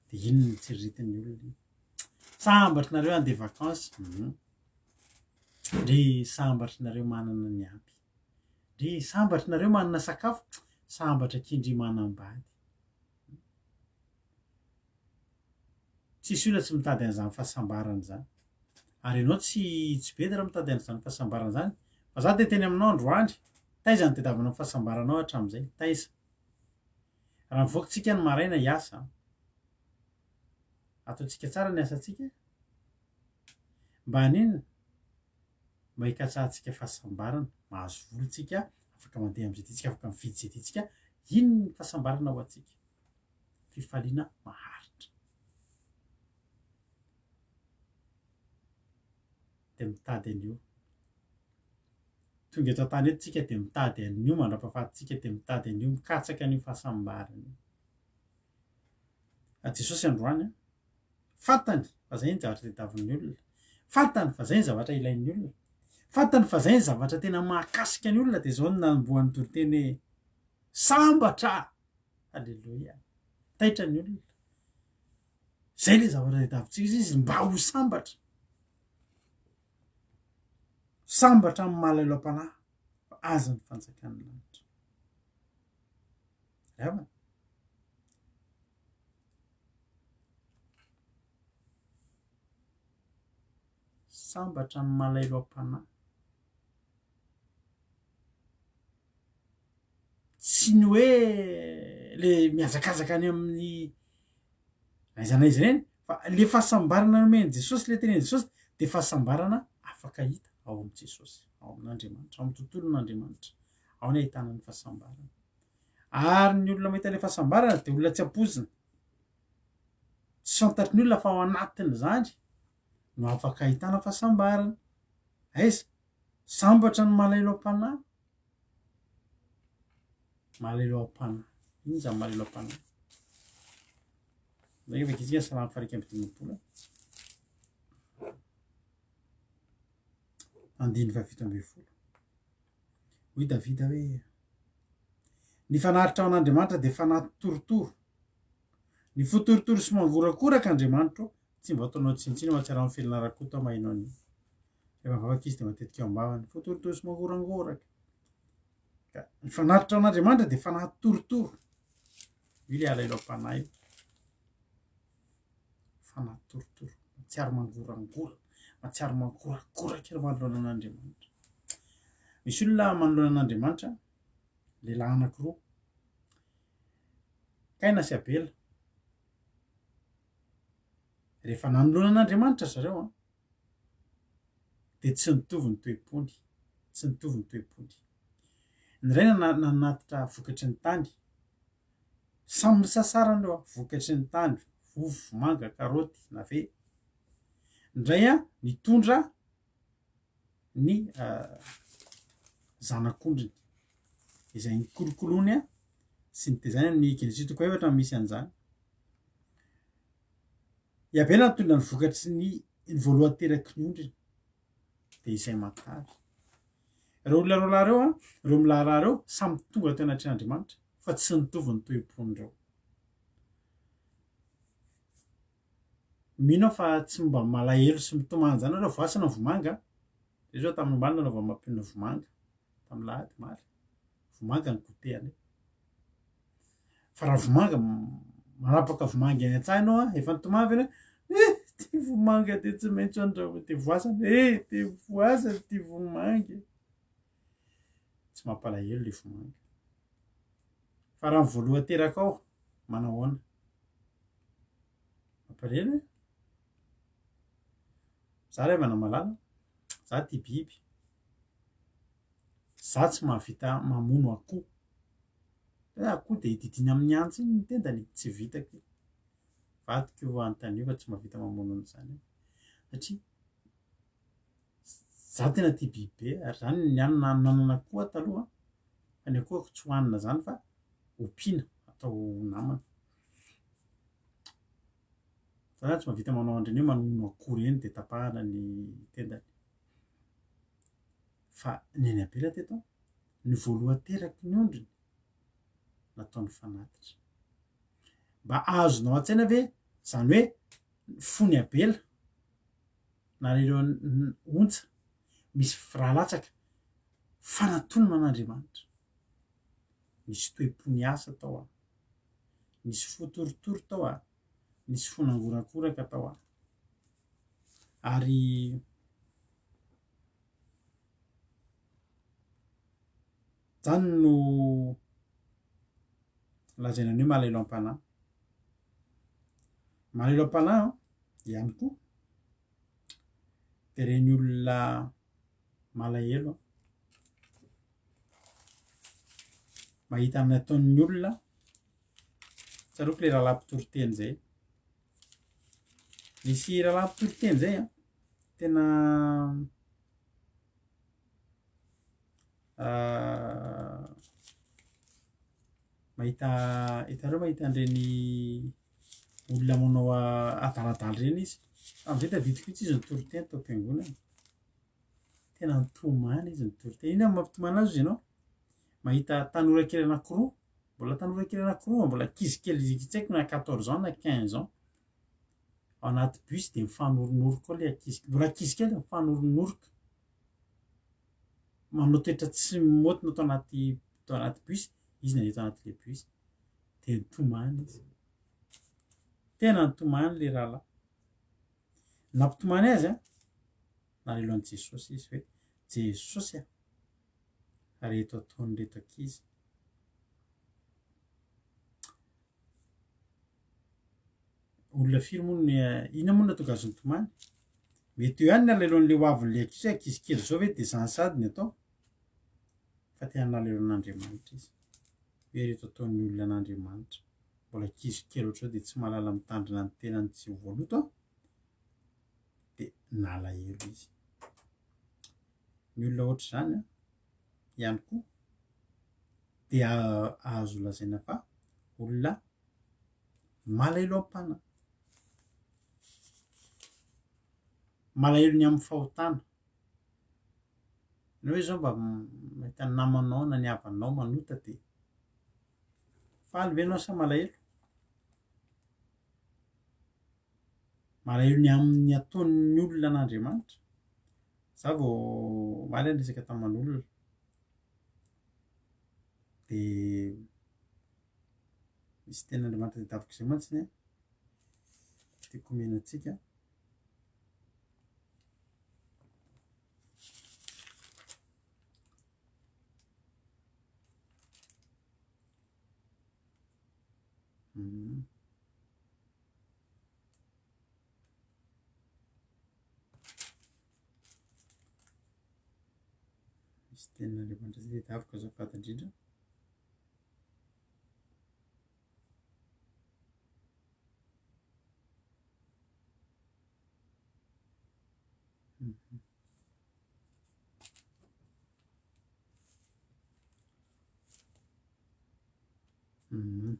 de inona ny tsiriritiny olona sambatra nareo andeha vakansy ry sambatra nareo manana ny ampy ry sambatra nareo manana sakafo sambatra kindry manambady tsisy olona tsy mitady an'izany fahasambarana zany ary ianao tsy be de raha mitady an'izany fahasambarana zany fa za de teny aminao androany taiza ny tediavinao ny fahasambaranao hatram'izay taiza raha mivoakatsika ny maraina hiasa ataontsika tsara ny asantsika mba ninona mba hikatsahantsika fahasambarana mahazo volontsika afaka mandeha am'izay titsika afaka mividy zay titsika ino ny fahasambarana ho atsika fifaliana maharitra de mitady an'io tonga eto an-tany eto tsika de mitady an'io mandra-pahafatitsika de mitady an'io mikatsaka an'io fahasambarana jesosy androany fantany fa zay ny zavatra tediavin'ny olona fantany fa zay ny zavatra ilain'ny olona fantany fa zay ny zavatra tena mahakasika ny olona de zao ny nanomboan'ny toriteny hoe sambatra halleloia taitra ny olona zay le zavatra tediavintsika izy mba ho sambatra sambatra amin'ny mahalahelo am-panahy fa aza ny fanjakan'ny lanitra ravana sambatra amin'ny mahalahelo am-panahy tsy ny hoe le miazakazaka any amin'ny aiza na iza reny fa le fahasambarana nomeny jesosy le teneny jesosy de fahasambarana afaka hita ao am' jesosy ao amin'andriamanitra ao amin'ny tontolon'andriamanitra ao ny ahitana ny fahasambarana ary ny olona mahita le fahasambarana de olona tsy ampozina tsy fantatry ny olona fa ao anatiny zany no afaka ahitana fahasambarana aiza sambatra ny mahalahelo am-panahy mahalahelo am-panahy iny zany mahalahelo am-panahy zay efa kitsika ny salamy faharaiky amby dimapolo andiny fafito amby folo hoy davida hoe ny fanaritra ao an'andriamanitra de fanahy torotoro ny fotorotoro sy mangorakoraka andriamanitra tsy mba ataonao tsinitsiny mahatsiara amin'ny felona rakoto mahainao an'io rehefa mivavaka izy de matetika eo ambavany fotorotoro sy mangorangoraka ka ny fanaritra ao an'andriamanitra de fanahy torotoro io le alahelo am-panahy io fanahy torotoro matsiaro mangorangoraka matsiaro mangorakoraka ry manoloana an'andriamanitra misy olona manoloana an'andriamanitra lehilahy anankiroa kaina sy abela rehefa nanoloana an'andriamanitra zareo a de tsy nitovy ny toe-pony tsy nitovy ny toe-pony ny ray nanatitra vokatry ny tany samy misasarany reo a vokatry ny tany vovo manga karaoty nave ndray a nitondra ny zanak'ondriny izay nikolokoloany a sy ny tezany ny Genesis 3 misy an'izany Abela nitondra ny vokatry ny voalohany teraky ny ondriny de izay matavy reo olona roa lahy reo a reo milaharaha reo samy tonga teo anatrin'Andriamanitra fa tsy nitovy ny toe-pony reo mino aho fa tsy mba malahelo sy mitomany zany reo voasana vomanga de zao tamin'ny ombany nanao vamampinina vomanga tamin'ny lahady maly vomanga ny gotehany fa raha vomanga manapaka vomanga eny an-tsaha ianao a efa nitomany ve ty vomanga de tsy maintsy andrahoina de voasana de voasana ty vomanga tsy mampalahelo le vomanga fa raha voalohany teraka ao manao ahoana mampalahelo za ray manamalala za ty biby za tsy mahavita mamono akoho akoho de didiny amin'ny antsy iny ny tendany tsy vitako vadiko anontaniana fa tsy mahavita mamono an'izany satria za tena ty biby be ary zany ny nanana akoho taloha fa ny akohako tsy hohanina zany fa ompiana atao namana za tsy mahavita manao andreny hoe mamono akoho reny de tapahana ny tendany fa ny any Abela teto ny voalohany teraky ny ondriny nataony fanatitra mba azonao an-tsaina ve zany hoe fony Abela na ireo ontsa misy firalatsaka fanatonana an'Andriamanitra misy toe-pony asa tao a misy fotorotoro tao a misy fonangorakoraka tao a ary zany no lazaina ny hoe malahelo am-panahy malahelo am-panahy ihany koa de reny olona malahelo mahita ny ataon'ny olona tsaroako le rahalahy mpitoroteny zay misy rahalahy mpitoroteny zay a tena mahita hitareo mahita an'ireny olona manao adaladala reny izy am'veta vitikvitsy izy nitoroteny tao am-piangonana tena nitomany izy nitoroteny iny amin'ny mampitomany azy izy ianao mahita tanora kely anankiroa mbola tanora kely anankiroa mbola ankizy kely tsy haiko na 14 ans na 15 ans ao anaty bus de mifanoronoroka ao le ankizy mbola ankizy kely mifanoronoroka manao toetra tsy motina tao anaty bus izy nandeha tao anaty le bus de nitomany izy tena nitomany le rahalahy nampitomany azy a nalelo an'i Jesosy izy hoe Jesosy a reto ataon'ireto ankizy olona firy moa ny ina moa natonga azy nitomany mety eo ihany ny aleloan'le hoavin'le ankizy hoe ankizy kely zao ve de zany sady ny atao fa tena nalelo an'Andriamanitra izy hoe reto ataon'ny olona an'Andriamanitra mbola ankizy kely ohatr'izao de tsy mahalala mitandrina ny tenany tsy voaloto de nalahelo izy ny olona ohatr' zany a ihany koa de azo lazaina fa olona malahelo am-panahy malahelo ny amin'ny fahotana ny hoe zao mba mahita ny namanao na ny havanao manota de faly ve anao sa malahelo ny amin'ny ataon'ny olona an'Andriamanitra za vao maly any resaka taman'olona de misy ten'Andriamanitra de daviko izay mantsiny a tiako omena antsika misy tenin'Andriamanitra tsy de tafika zao fatandrindra.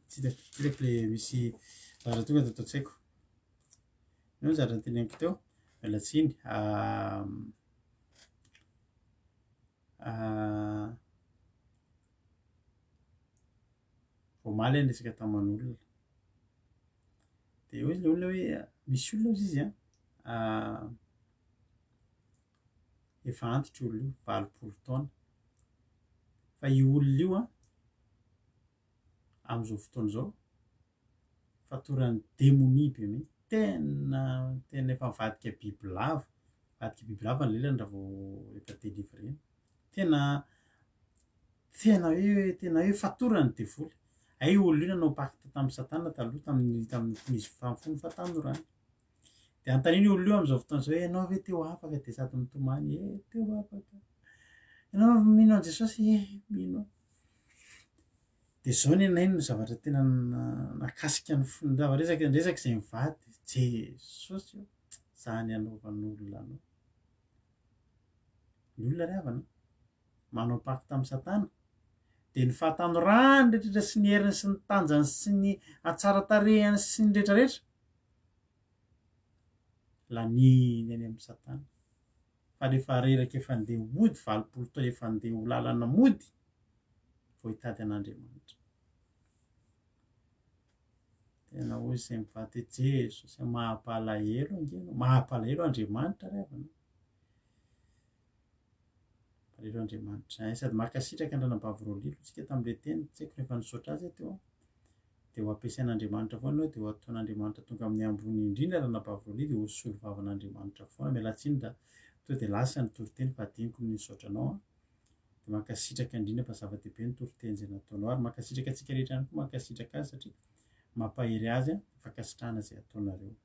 Tsy hitako le misy zavatra tonga de atao tsy haiko. Ino ny zavatra noteneniko teo? Mialatsiny. Voamaly ny resaka taman'olona. De hoe le olona hoe misy olona ozy izy efa antitra olona io 20 taona. Fa io olona io am'izao fotoana zao fatoran'ny démonie be mihitsy. Tena efa mivadika bibilava. Mivadika bibilava ny lelany raha vao efa délivré. Tena hoe fatorany devoly. Ay olona io nanao pacte tamin'ny Satana taloha tamin'ny misy fano fatanorany. De antaniny olona io am'izao fotoana zao hoe ianao ve teo afaka de sady mitomany teo afaka. Ianao mino an' Jesosy mino. De zao ny anay no zavatra tena nakasika ny resaka izay mivady Jesosy io zany anaovan'olona anao. Ny olona ry havana manao pacte tamin'ny Satana de ny fahatanorany rehetrarehetra sy ny heriny sy ny tanjany sy ny atsaratarehany sy ny rehetrarehetra laniny any amin'ny Satana. Fa rehefa reraka efa andeha hody 20 taona efa andeha ho lalana mody vao hitady an'Andriamanitra. Tena hoy izay mivady Jesosy mahapalahelo angeno, mahapalahelo Andriamanitra ry havana. Palahelo Andriamanitra sady makasitraka andranambavy roalilo tsika tamin'ilay teny tsy haiko rehefa nisaotra azy teo de ho ampiasain'Andriamanitra foana ianao de ho ataon'Andriamanitra tonga amin'ny ambony indrindra ranambavy roalilo de ho solo vavan'Andriamanitra foana. Mialatsiny raha tonga de lasa ny toriteny fa adiniko ny nisaotranao de makasitraka indrindra fa zava-dehibe ny toriteny izay nataonao ary makasitraka antsika rehetra ihany koa makasitraka azy satria mampahery azy fankasitrahana izay ataonareo.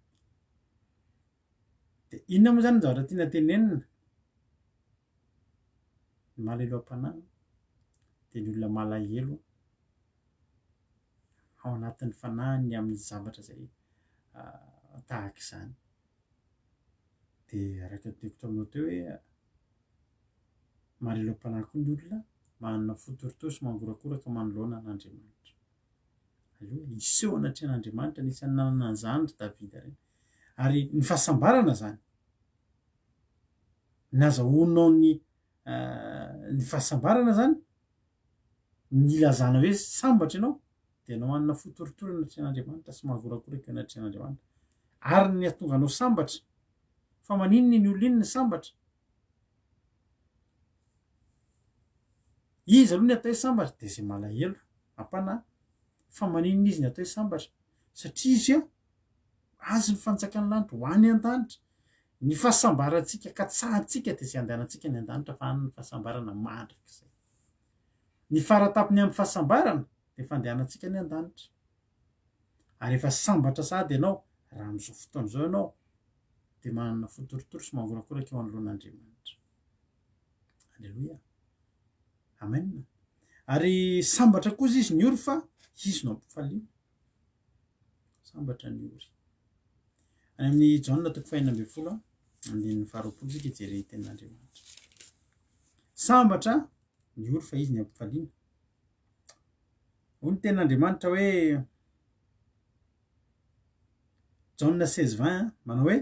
De inona moa zany ny zavatra tiana tenenina? Ny malahelo am-panahy de ny olona malahelo ao anatin'ny fanahiny amin'ny zavatra izay tahaka izany. De araka ny teko taminao teo hoe malahelo am-panahy koa ny olona manana fotoritory sy mangorakoraka manoloana an'Andriamanitra. Aleoa iseho anatrehan'Andriamanitra anisan'ny nanana an'izany ry Davida ireny. Ary ny fahasambarana zany nazahoanao ny fahasambarana zany ny ilazana hoe sambatra ianao de anao manana fotoritory anatrehan'Andriamanitra sy mangorakoraka anatrehan'Andriamanitra ary ny ahatonga anao sambatra. Fa maninona iny olona iny ny sambatra? Izy aloha ny atao hoe sambatra de izay malahelo am-panahy. Fa maninona izy ny atao hoe sambatra? Satria izy azo ny fanjakana lanitra ho any an-danitra. Ny fahasambarantsika ka tsahantsika de izay andehanantsika ny an-danitra fa any ny fahasambarana mandrak'izay. Ny faratapony amin'ny fahasambarana de fandehanantsika ny an-danitra. Ary efa sambatra sady ianao raha amin'izao fotoana izao ianao de manana fotoritory sy mangorakoraka eo anoloan'Andriamanitra. Aleloia. Amen. Ary sambatra koa izy ny ory fa izy no ampifaliana. Sambatra ny ory. Any amin'ny Jaona 4:20 andininy 20 sika hijery tenin'Andriamanitra. Sambatra ny ory fa izy ny ampifaliana. Hoy ny tenin'Andriamanitra hoe Jaona 16:20 manao hoe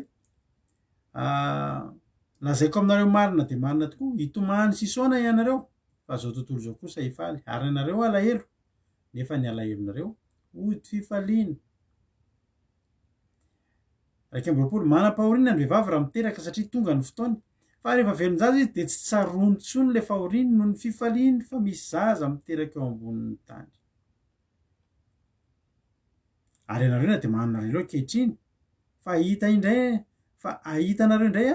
lazaiko aminareo marina de marina tokoa hitomany sy hisaona ianareo fa zao tontolo zao kosa hifaly ary ianareo alahelo nefa ny alahelonareo hody fifaliana. 2 manam-pahoriana ny vehivavy raha miteraka satria tonga ny fotoany fa rehefa velon-jaza izy de tsy tsarony intsony le fahoriany noho ny fifaliany fa misy zaza miteraka eo ambonin'ny tany. Ary ianareo na de manana ankehitriny fa ahitanareo indray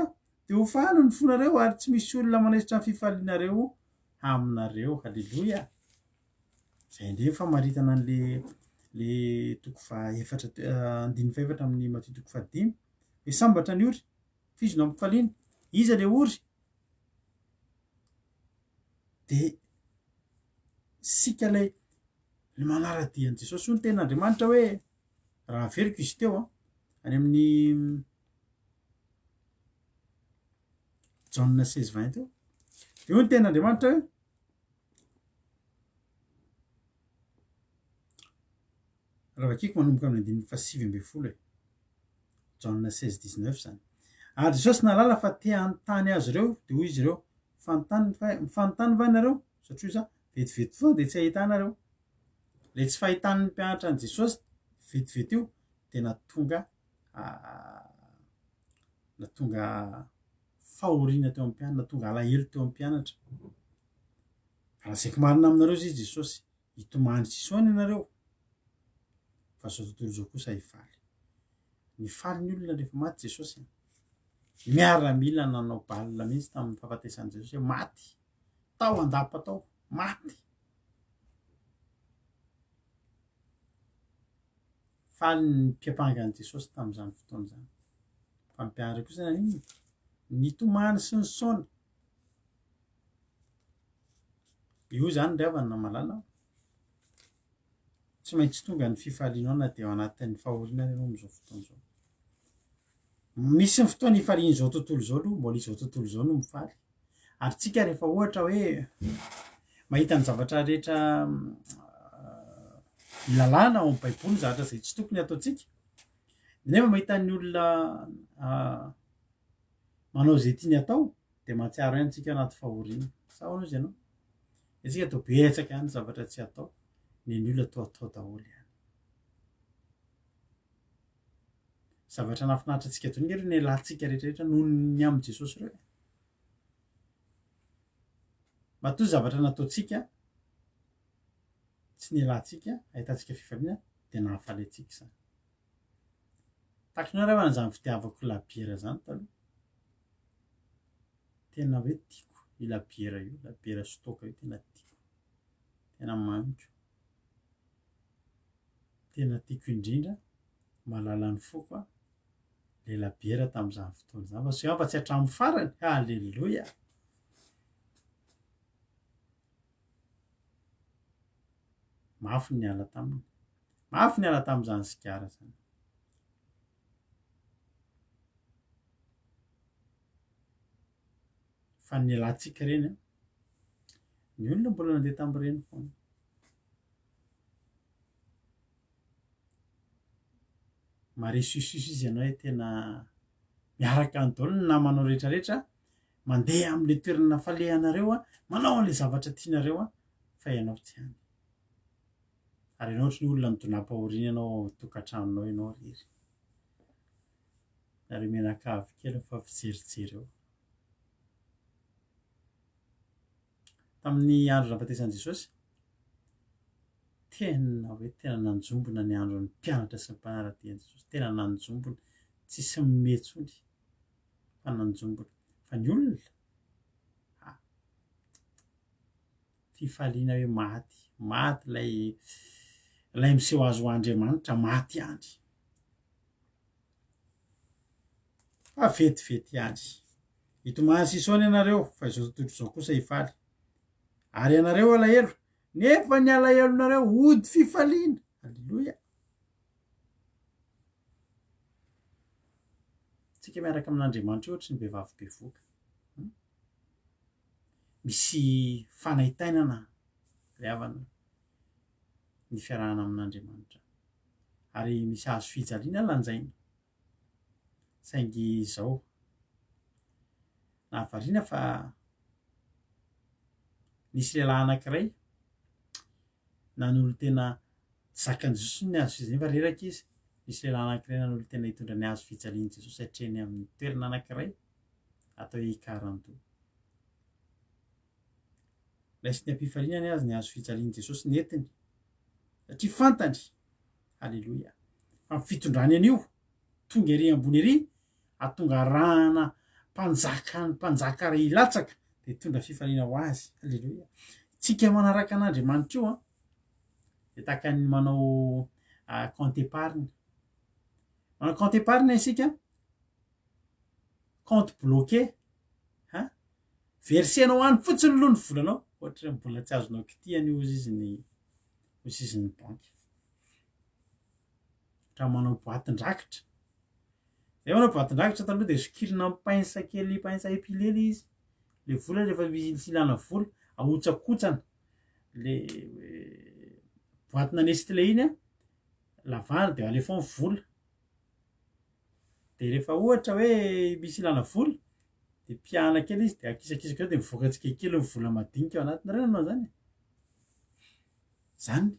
de ho faly ny fonareo ary tsy misy olona manesitra ny fifalianareo aminareo. Halleloia. Zay ndray fa maritana an'le le toko faefatra andiny faefatra amin'ny maty toko fahadimy hoe sambatra ny ory fizonao ampifaliana iza le ory de sika lay le manaradian'i Jesosy io ny ten'Andriamanitra hoe raha averiko izy teo any amin'ny Jauna 16:20 teo de io ny ten'Andriamanitra hoe raha vakiko manomboka amin'ny andininy fahasivy amby folo Jauna 16:19 zany ary Jesosy nalala fa te hanontany azy ireo de hoy izy ireo fanontany va nareo satria za vetivety foana de tsy ahita anareo le tsy fahitan'ny mpianatra an' Jesosy vetivety io de natonga fahoriana teo amin'ny mpianatra natonga alahelo teo amin'ny mpianatra raha zaiko marina aminareo izy Jesosy hitomany sisoany ianareo fa zao tontolo zao kosa hifaly nifaly ny olona rehefa maty Jesosy miaramila nanao balina mihitsy tamin'ny fahafatesan'i Jesosy hoe maty tao andapa tao maty faly ny mpiapangan'i Jesosy tamin'izany fotoana zany fa mpianatra kosa naniny nitomany sy ny saona io zany ry havana malala tsy maintsy tonga ny fifalianao na de ao anatin'ny fahoriana ianao am'izao fotoana zao misy ny fotoana hifalian'izao tontolo zao aloha mbola izao tontolo zao no mifaly ary tsika rehefa ohatra hoe mahita ny zavatra rehetra lalàna ao amin'ny baiboly zavatra zay tsy tokony ataontsika nefa mahita ny olona manao zay tiany atao de mahatsiaro ihany tsika anaty fahoriana sahoana izy ianao tsika to betsaka ihany zavatra tsy atao ny olona to atao daholo ihany zavatra nafinaritra antsika to nge reo ny alantsika rehetrarehetra noho ny amin' Jesosy reo matoa zavatra nataontsika tsy ny alantsika ahitantsika fifaliana de nahafaly atsika zany takonao raha zany fitiavako labiera zany taloha tena hoe tiako io labiera stoka io tena tiako tena manitro tena tiako indrindra malala ny foko le labiera tamin'izany fotoana zany fa so afa tsy hatramin'ny farany halleloia mafy ny ala taminy mafy ny ala tamin'izany sigara zany fa ny alantsika reny ny olona mbola nandeha tamin'ireny foana maresoisoiso izy ianao hoe tena miaraka ny daolo ny namanao rehetrarehetra mandeha amin'le toerana falehanareo manao an'le zavatra tianareo fa ianao tsy hany ary ianao ohatry ny olona midonam-pahoriana ianao tokantranonao ianao rery ary menakavy kely fa fijerijery eo tamin'ny andro nahafatesan'i Jesosy tena hoe tena nanjombona ny andron'ny mpianatra sy ny mpanaradian'i Jesosy tena nanjombona tsisy mihetsony fa nanjombona fa ny olona fifaliana hoe maty lay miseho azy ho Andriamanitra maty andry fa vetivety andry hitomany sisoana ianareo fa izao tontolo izao kosa hifaly ary ianareo alahelo nefa ny alahelonareo ody fifaliana halleloia tsika miaraka amin'Andriamanitra io ohatry ny vehivavy bevoka misy fanaitainana ry havana ny fiarahana amin'Andriamanitra ary misy hazo fijaliana lanjaina saingy izao nahavariana fa nisy lehilahy anankiray nanolo tena zakan'i Jesosy ny hazo fijaliana fa reraka izy misy lehilahy anankiray nanolo tena hitondra ny hazo fijalian'i Jesosy hatreny amin'ny toerana anankiray atao hoe Ikaranto laisy ny ampifaliana ny azy ny hazo fijalian'i Jesosy nentiny satria fantany halleloia fa mifitondrany an'io tonga ery ambony ery atonga rahana mpanjaka ray ilatsaka de tondra fifaliana ho azy halleloia tsika manaraka an'Andriamanitra io de tahaka ny manao compte épargne. Manao compte épargne isika, compte bloqué, versenao any fotsiny aloha ny volanao, ohatra hoe mbola tsy azonao kitiany ozy izy ny banky. Raha manao boatin-drakitra, zay manao boatin-drakitra taloha de sokirina pince kely, pince épilé izy, le vola rehefa misy ilana vola ahotsakotsana le boatina Nestlé iny lavana de alefa ny vola, de rehefa ohatra hoe misy ilana vola de piahana kely izy de akisakisaka eo de mivoaka tsikekely ny vola madinika ao anatiny. Reny anao zany, zany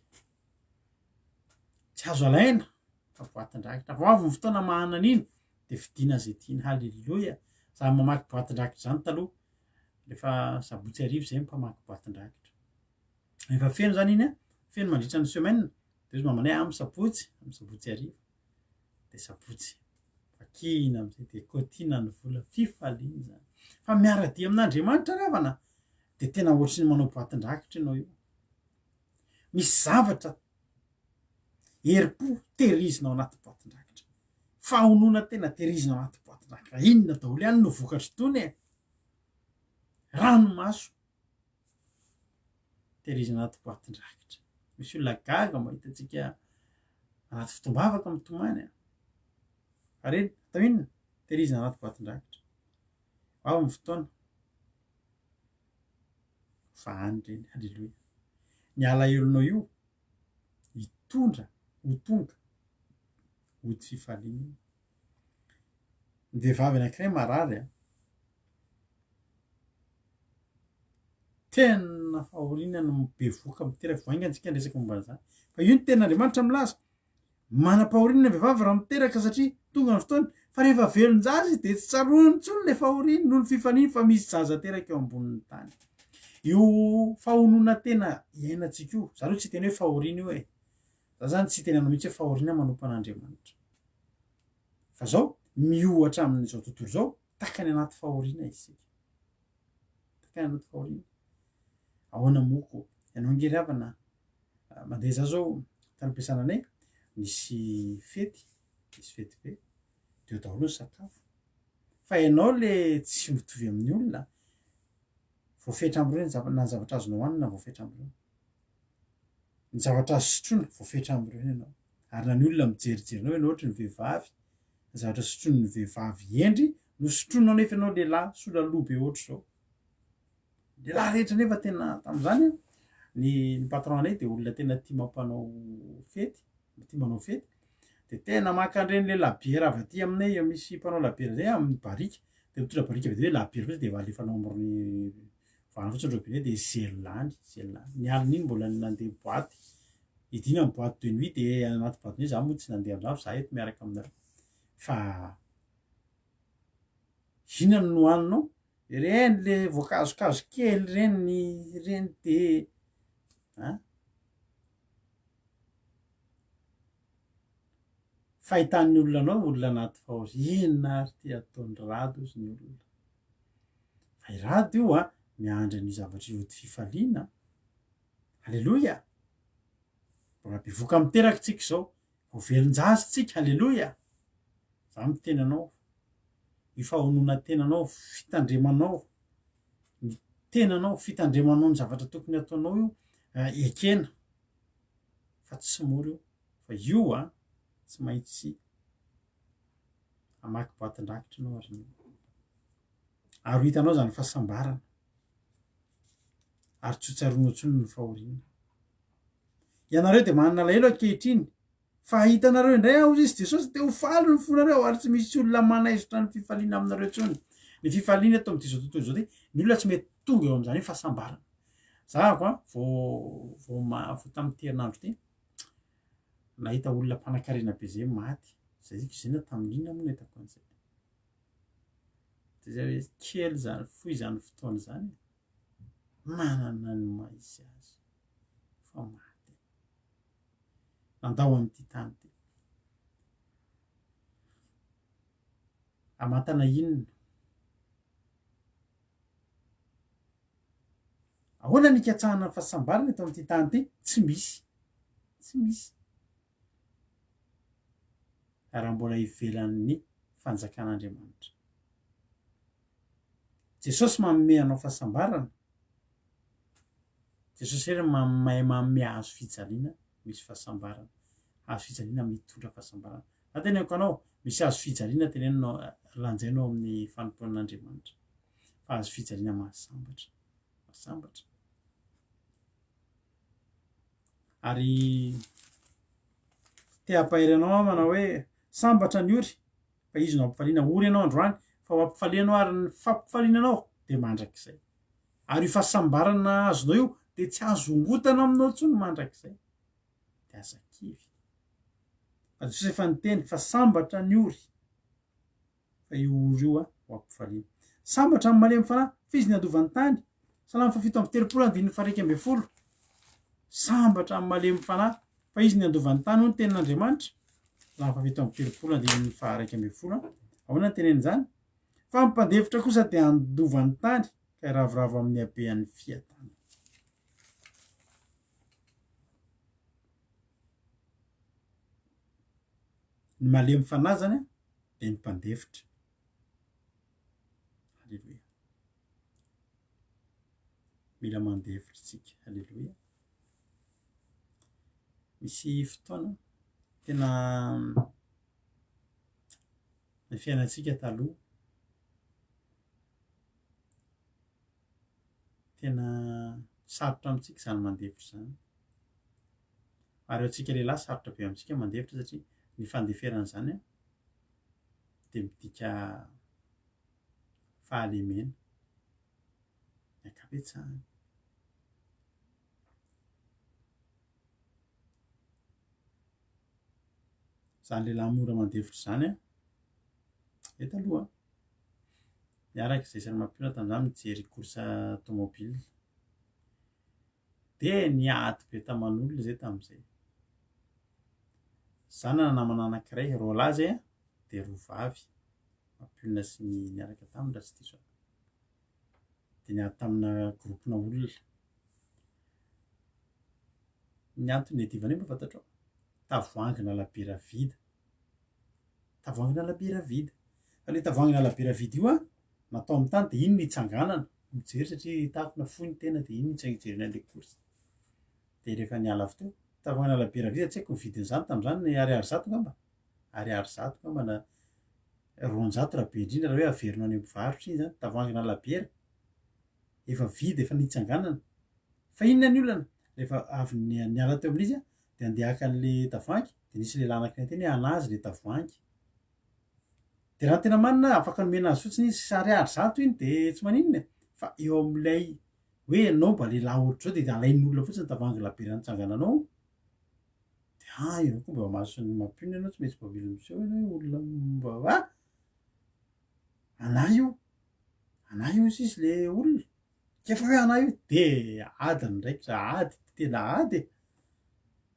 tsy azo alaina fa boatin-drakitra. Vao avy ny fotoana mahana an'iny de vidiana zay tiany. Haleloia. Za mamaky boatin-drakitra zany taloha rehefa sabotsy arivo zay mpamaky boatin-drakitra. Rehefa feno zany iny feno mandritra ny semaine de izy mamane amin'ny sabotsy arivo de sabotsy vakina am'izay de kôtina ny vola, fifaliana zany. Fa miara-dia amin'Andriamanitra ravana de tena ohatrany manao boatin-drakitra ianao io. Misy zavatra herim-po tehirizina ao anaty boatin-drakitra, fahonona tena tehirizina ao anaty boatin-drakitra. Inona daholo ihany no vokatry tony ranomaso tehirizina anaty boatin-drakitra. Misy olona gaga mahita antsika anaty fitombavaka mitomany reny atao inona tehirizina anaty boatin-drakitra. Ao ny fotoana fa any reny. Haleloia. Ny alahelonao io hitondra ho tonga ody fifaliana. Ny vehivavy anankiray marary tena fahoriana no bevoka miteraky voaingana antsika nresaka momba an'izany. Fa io ny ten'Andriamanitra milaza, manam-pahoriana ny vehivavy raha miteraka satria tonga ny fotoana fa rehefa velon-jaza de tsy tsaroany intsony le fahoriana noho ny fifaliana fa misy zaza teraka eo ambonin'ny tany. Io fahonona tena iainantsika io, zaro tsy teny hoe fahoriana io za zany tsy tena mihitsy hoe fahoriana manompo an'Andriamanitra. Fa zao miohatra amin'izao tontolo zao takany anaty fahoriana isika. Takany anaty fahoriana. Ahoana moko ianao ngery havana mandeha za zao tany ampiasana anay misy fety be de eo daholo ny sakafo. Fa ianao le tsy mitovy amin'ny olona, voafetra am'ireny na zavatra azonao hohanina voafetra am'ireny, ny zavatra azo sotroina voafetra am'ireny ianao. Ary na ny olona mijerijery anao ianao ohatry ny vehivavy, ny zavatra sotroiny ny vehivavy endry no sotroinao nefa ianao lehilahy sola loha be ohatry zao. Lehilahy rehetra nefa tena tam'izany ny patron anay de olona tena tia mampanao fety, tia manao fety de tena maka an'ireny le labiera avy aty aminay misy mpanao labiera zay amin'ny barika de mitondra barika avy de hoe labiera fotsy de alefanao am'rony vahana fotsiny robinet de zelany. Ny alin'iny mbola nandeha boaty, idina ny boîte de nuit de anaty boîte de nuit za moa tsy nandeha amin'izany fa za eto miaraka aminareo. Fa inona no hohaninao? Ireny le voankazokazo kely reny de fahitan'ny olona anao olona anaty fahoriana ary ty ataony rado izy ny olona. Fa i rado io miandry ny zavatra io ody fifaliana. Haleloia. Mbola bevoka miteraky tsika zao, vao velon-jaza tsika. Haleloia. Za miteny anao, io fahonona tenanao, fitandremanao, ny tenanao, fitandremanao ny zavatra tokony ataonao io ekena fa tsy mora io. Fa io tsy maintsy amaky boatin-drakitra ianao ary ho hitanao zany fahasambarana ary tsy ho tsaroana intsony ny fahoriana. Ianareo de manana alahelo ankehitriny fa hitanareo indray hozy izy Jesosy de ho faly ny fonareo ary tsy misy olona manaizotra ny fifaliana aminareo intsony. Ny fifaliana atao amin'ity zao tontolo zao ty ny olona tsy mety tonga eo amin'izany fahasambarana. Zahako vao tamin'ity herinandro ty nahita olona mpanan-karena be zay maty. Zay na tamin'inona moa nahitako an'izay. De zay hoe kely zany foy zany fotoana zany manana ny maizy azy fa maty nandao amin'ity tany ty. Amantana inona? Ahoana niketsahana fahasambarana eto amin'ity tany ty? Tsy misy. raha mbola ivelan'ny fanjakan'Andriamanitra. Jesosy manome anao fahasambarana. Jesosy hery mahay manome hazo fijaliana, misy fahasambarana. Hazo fijaliana mitondra fahasambarana. Na teneniko anao, misy hazo fijaliana tenenao lanjainao amin'ny fanompoan'Andriamanitra. Fa hazo fijaliana mahasambatra. Mahasambatra. Ary te hampahery anao manao hoe sambatra ny ory fa izy no ampifaliana, ory ianao androany fa ho ampifalianao ary ny fampifaliana anao dia mandrakizay. Ary io fahasambarana azonao io dia tsy azo ongotana aminao intsony mandrakizay. Dia aza kivy. Fa Jesosy efa niteny fa sambatra ny ory fa io ory io ho ampifaliana. Sambatra amin'ny malemy fanahy fa izy ny andovan'ny tany. Salamo 7:30. Sambatra amin'ny malemy fanahy fa izy ny andovan'ny tany hoy ny tenin'Andriamanitra. Salamo 7:30. Ahoana ny tenen'izany? Fa mipandevitra kosa dia andovan'ny tany ka ravoravo amin'ny habean'ny fiatana. Ny malemy fanahy zany dia ny mpandevitra. Halleloia. Mila mandevitra tsika. Halleloia. Misy fotoana tena ny fiainantsika taloha tena sarotra amintsika izany mandevitra izany. Ary antsika lehilahy sarotra be amintsika mandevitra satria ny fandeferana izany dia midika fahalemena, ny ankabetsahana. Izany lehilahy mora mandevitra izany eto aloha niaraka izay isany mampiona tamin'izany mijery korsa tômôbily dia niady be taman'olona izay tamin'izay. Zanany namana anankiray roa lahy zay dia roa vavy mampiona sy ny niaraka taminy raha tsy diso ahy. Dia niady tamina gropona olona. Ny antony iadivana mba fantatrao, tavoahangina labera vida. Tavoahangina labera vida. Fa ilay tavoahangina labera vida io natao amin'ny tany dia iny ny itsanganana mijery satria takona fohy ny tena dia iny ny itsangijerina ilay korsa. Dia rehefa niala avy teo, tavoahangina labera vida tsy haiko ny vidin'izany tamin'izany ny ariary zato ngamba. Ariary zato ngamba na roanjato raha be indrindra raha hoe averinao any am-pivarotra iny izany tavoahangina labera. Efa vida efa nitsanganana. Fa inona ny olana? Rehefa avy niala teo amin'izy dia handehaka an'ilay tavoahangy dia nisy lehilahy anankiray teny hoe hanazy ilay tavoahangy. Dia raha tena marina afaka nomena azy fotsiny izy sy ariary zato iny dia tsy maninona. Fa eo amin'ilay hoe ianao mba lehilahy ohatr'izao dia alain'olona fotsiny tavoahangy labera nitsangananao. Dia ianao koa mba mahazo ny mampiona ianao tsy maintsy mba mila miseho ianao olona mba anahy io. Anahy io izy ilay olona. Kefa hoe anahy io dia adiny ndraikitra ady tena ady e.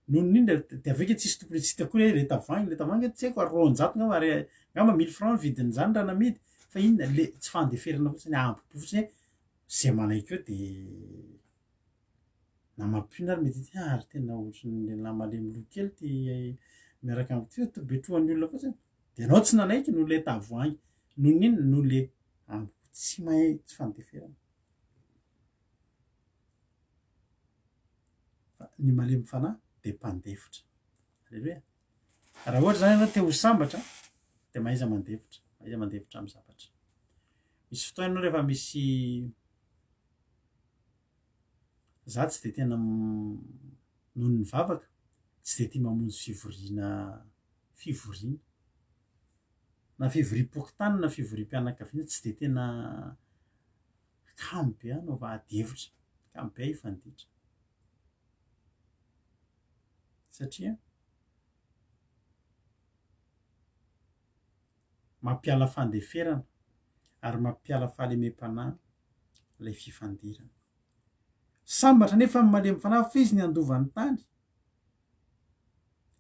Noho n'indra dia avy eo ke tsisy tompony tsy hita koa ilay tavoahangy tsy haiko roanjato ngamba ngamba 1000 francs vidin'izany raha namidy. Fa inona le tsy fandeferana fotsiny ambopo fotsiny izay manaiky eo dia na mampiona ary mety ary tena ohatran'ny lehilahy malemy loha kely ty miaraka amin'ity tobetrohan'ny olona fotsiny. Dia ianao tsy nanaiky noho ilay tavoahangy noho n'inona noho ilay ambopo tsy mahay tsy fandeferana. Ny malemy fanahy dia mpandevitra. Halleloia. Raha ohatra izany ianao te ho sambatra dia mahaiza mandevitra amin'ny zavatra. Misy fotoana ianao rehefa misy za tsy dia tena noho ny vavaka tsy dia tia mamonjy fivoriana na fivoriam-pokotany na fivoriam-pianakaviana tsy dia tena kamo be no vahadevitra, kamo be hifanditra. Satria mampiala fandeferana ary mampiala fahalemem-panahy ilay fifandirana. Sambatra nefa amin'ny malemy fanahy fa izy ny andovan'ny tany.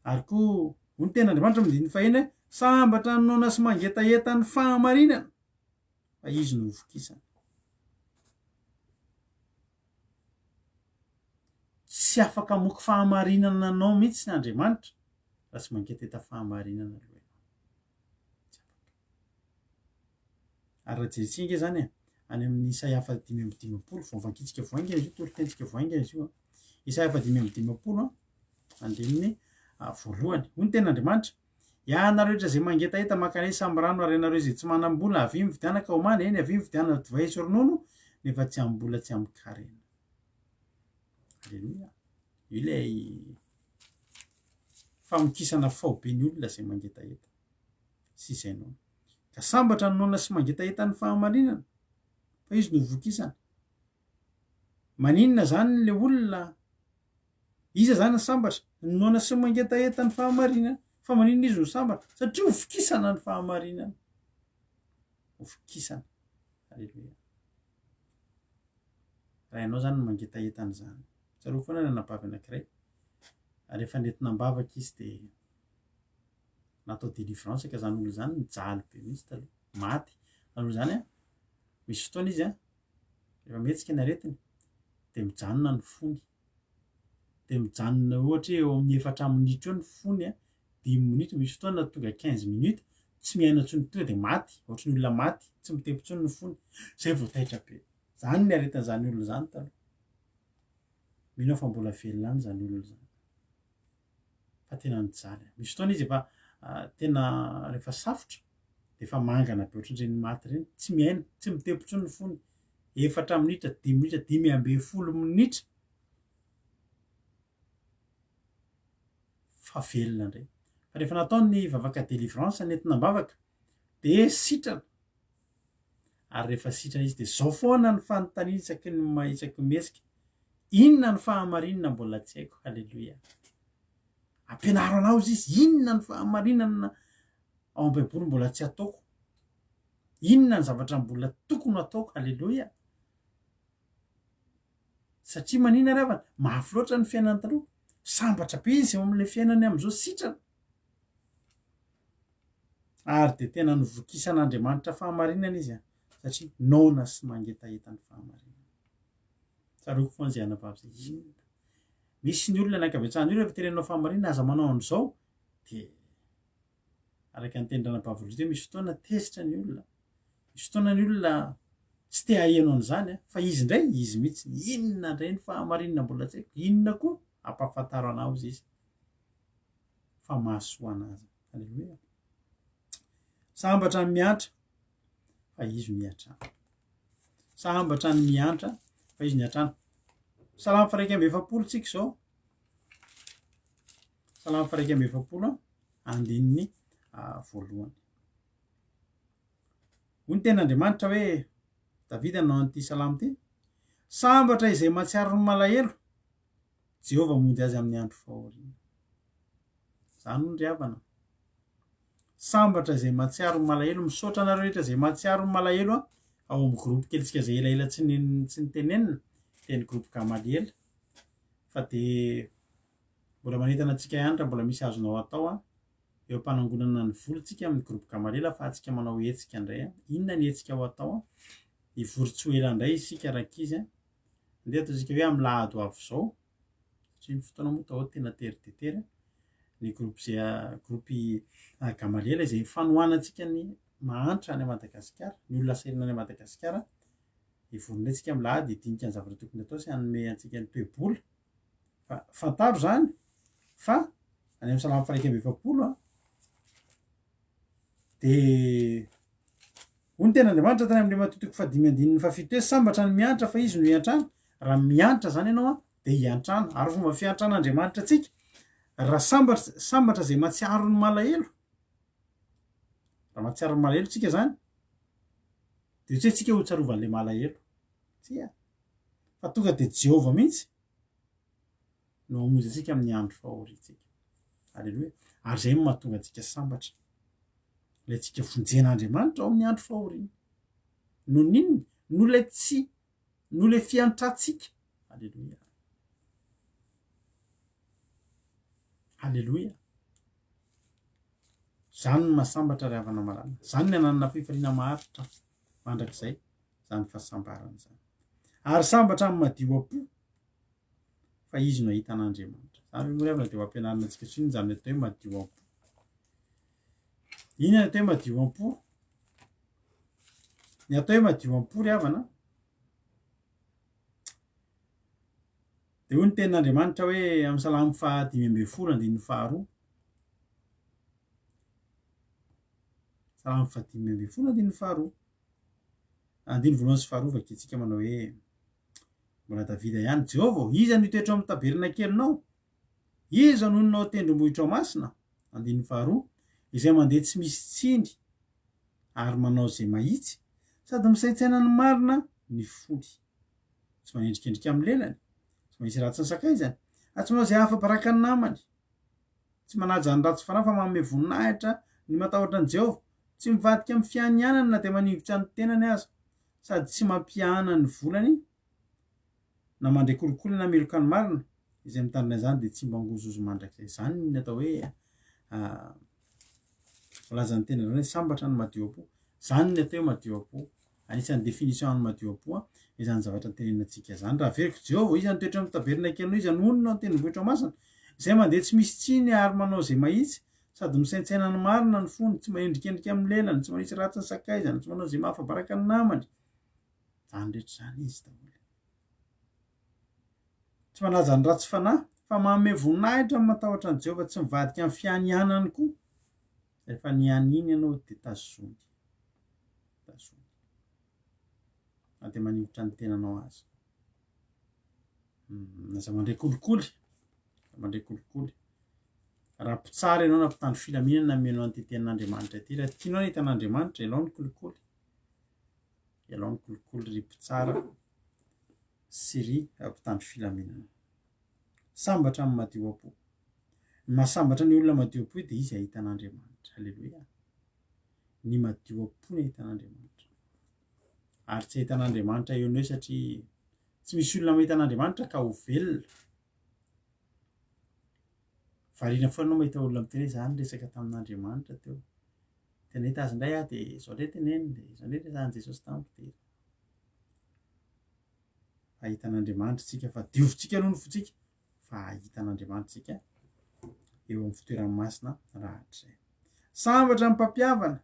Ary koa hoy ny tenin'Andriamanitra amin'ny 1:9 sambatra ny noana sy mangetaheta ny fahamarinana fa izy no hovokisana. Tsy afaka hamoky fahamarinana anao mihitsy ny Andriamanitra raha tsy mangetaheta fahamarinana aloha ianao. ary raha jeritsinga zany any amin'ny Isaia 5:5 vao vankitsika voaingana izy io torotentsika voaingana izy io Isaia 5:5 andininy voalohany hoy ny ten'Andriamanitra ianareo rehetra zay mangetaheta mankany samby rano ary ianareo zay tsy manam-bola avy mividiana ka omana eny avy mividiana divay sy ronono nefa tsy ambola tsy amikarena. Alleluia. Ilay famokisana faoben'ny olona zay mangetaheta sy izay no ka sambatra noana sy mangetaheta ny fahamarinana fa izy no vokisana. Maninona zany le olona iza zany ny sambatra noana sy mangetaheta ny fahamarinana fa maninona izy no sambatra satria hovokisana ny fahamarinana hovokisana. Alleluia. Raha ianao zany mangetaheta an'izany tsaroa foana ny anabavy anankiray ary rehefa nentina ambavaka izy dia natao délivrance ka zany olo zany nijaly be mihitsy taloha maty zany olo zany misy fotoana izy rehefa mihetsika ny aretiny dia mijanona ny fony dia mijanona ohatra eo amin'ny 4 minitra eo ny fony 10 minitra misy fotoana tonga 15 minutes tsy miaina intsony tonga dia maty ohatry ny olona maty tsy mitepy intsony ny fony zay vao taitra be zany ny aretin'izany olo zany taloha mino fa mbola velona any zany olo zany fa tena nijaly. Misy fotoana izy efa tena rehefa safotra dia efa mangana be ohatran'ireny maty ireny tsy miaina tsy mitepy intsony ny fony 4 minitra 10 minitra 5 minitra fa velona indray. Fa rehefa natao ny vavaka délivrance nentina ambavaka dia sitrana ary rehefa sitrana izy dia zao foana ny fanontaniana isaky ny isaky mesika inona ny fahamarinana mbola tsy haiko. Alleluia. Ampianaro anao izy inona ny fahamarinana ao am-baiboly mbola tsy ataoko inona ny zavatra mbola tokony ataoko. Alleluia. Satria maninona ry havana mafy loatra ny fiainany taloha sambatra be izy eo amin'ilay fiainany amin'izao sitrana ary dia tena novok'isan'Andriamanitra fahamarinana izy satria naona sy mangetaheta ny fahamarinana. Tsaroako foana izay anabavy zay inona misy ny olona nakabetsahany io rehefa terenao fahamarinana aza manao an'izao dia araka ny tendranabavy roa dia misy fotoana tezitra ny olona misy fotoana ny olona tsy te hahenao an'izany fa izy indray izy mihitsy inona indray ny fahamarinana mbola tsy haiko inona koa ampahafantaro anao izy fa mahasoa anazy. Alleluia. Sambatra ny miantra fa izy miantrano sambatra ny miantra fa izy miantrano. Salamo 1:7 tsika izao Salamo 1:7 andininy voalohany hoy ny ten'Andriamanitra hoe Davida nanao an'ity salamo ity sambatra izay mahatsiaro ny malahelo Jehovah monjy azy amin'ny andro fahoriana. Zany hoy ry havana sambatra izay mahatsiaro ny malahelo misaotra anareo rehetra izay mahatsiaro ny malahelo ao amin'ny groupe kelitsika izay elaela tsy nitenenina teny groupe Gamaliel fa dia mbola manentana antsika ihany raha mbola misy azonao atao eo ampanangonana ny volontsika amin'ny groupe Gamaliel fa atsika manao hetsika indray inona ny hetsika ho atao hivory tsy ho ela indray isika rakizy andeha ataontsika hoe amin'ny lahady ho avy izao satria ny fotoana moa tao tena tery ny groupe zay groupe Gamaliel izay fanohanantsika ny mahantra any Madagasikara ny olona sairina any Madagasikara hivorindray tsika amin'ny lahady hidinika ny zavatra tokony atao sy hanome antsika ny toe-bola fa fantaro zany fa any amin'ny Salamo 1:7 dia hoy ny ten'Andriamanitra tany amin'ny matotiko 5:7 hoe sambatra ny miantra fa izy no hiantrano. Raha miantra zany ianao dia hiantrano ary fomba fiantran'Andriamanitra antsika raha sambatra izay mahatsiaro ny malahelo raha mahatsiaro ny malahelo tsika zany dia tsy hoe tsika ho tsarovan'ilay malahelo tsia fa tonga dia Jehovah mihitsy no hamonjy antsika amin'ny andro fahoriantsika. Alleluia. Ary izay no mahatonga antsika sambatra ilay tsika vonjen'Andriamanitra ao amin'ny andro fahoriana no ninona no ilay tsy no ilay fiantratsika. Alleluia. Alleluia. Zany no mahasambatra ry havana marana zany ny ananana fifaliana maharitra mandrakizay zany fahasambarana zany ary sambatra amin'ny madio am-po fa izy no ahita an'Andriamanitra. Zany moa ry havana dia ho ampianarina antsika tsiny zany atao hoe madio am-po. Inona no atao hoe madio am-po? ny atao hoe madio ampory havana de hoy ny tenin'Andriamanitra hoe amin'ny Salamo 5:10 Salamo 5:10 andiny voalohany sy faharoa vakitsika manao hoe mbola Davida ihany Jehovah iza no toetra amin'ny tabernakelinao iza nononao tendrombohitra ao masina andiny faharoa izay mandeha tsy misy tsiny ary manao zay mahitsy sady misaintsaina ny marina ny foly tsy manendrikendrika amin'ny lelany tsy manisy ratsy ny sakaizany tsy manao zay hafa-baraka ny namany tsy manaja ny ratsy fanahy fa manome voninahitra ny matahotra ny Jehovah tsy mivadika amin'ny fianianana na dia manivitra ny tenany aza sady tsy mampiahana ny volany na mandray kolikoly na miloka ny marina izay mitandrina izany dia tsy mba ngozozo mandrakizay izany ny atao hoe volazan'ny tena hoe sambatra ny madio-po zany ny atao hoe madio-po anisan'ny définition ny madio-po izany zavatra teneninantsika zany raha veriko Jehovah iza ny toetra amin'ny tabernakelinao iza nonona ny tendrombohitra ao masina izay mandeha tsy misy tsiny ary manao zay mahitsy sady misaintsaina ny marina ny fony tsy manendrikendrika amin'ny lelany tsy manisy ratsy ny sakaizany tsy manao zay mahafabaraka ny namany zany rehetra zany izy daholo tsy manaja ny ratsy fanahy fa manome voninahitra amin'ny matahotra ny Jehovah tsy mivadika amin'ny fianianany koa rehefa nianiny ianao dia tazony na dia manivitra ny tenanao azy naza mandray kolikoly raha mpitsara ianao na mpitandro filaminana menao an'ity tenin'Andriamanitra ity raha tianao ny hitan'Andriamanitra ialao ny kolikoly ry mpitsara sy ry mpitandro filaminana sambatra amin'ny madio-po mahasambatra ny olona madio-po dia izy ahitan'Andriamanitra halleloia ny madio-po ny ahitan'Andriamanitra ary tsy ahitan'Andriamanitra eo ny hoe satria tsy misy olona mahita an'Andriamanitra ka ho velona variana foana anao mahita olona miteny zany resaka tamin'Andriamanitra teo tena hita azy indray dia izao indray teneniny dia izao indray resahan'i Jesosy tamiko dia ahitan'Andriamanitra tsika fa diovitsika noho ny fotsika fa ahitan'Andriamanitra tsika eo amin'ny fitoerany masina rahatray sambatra amin'ny mpampiavana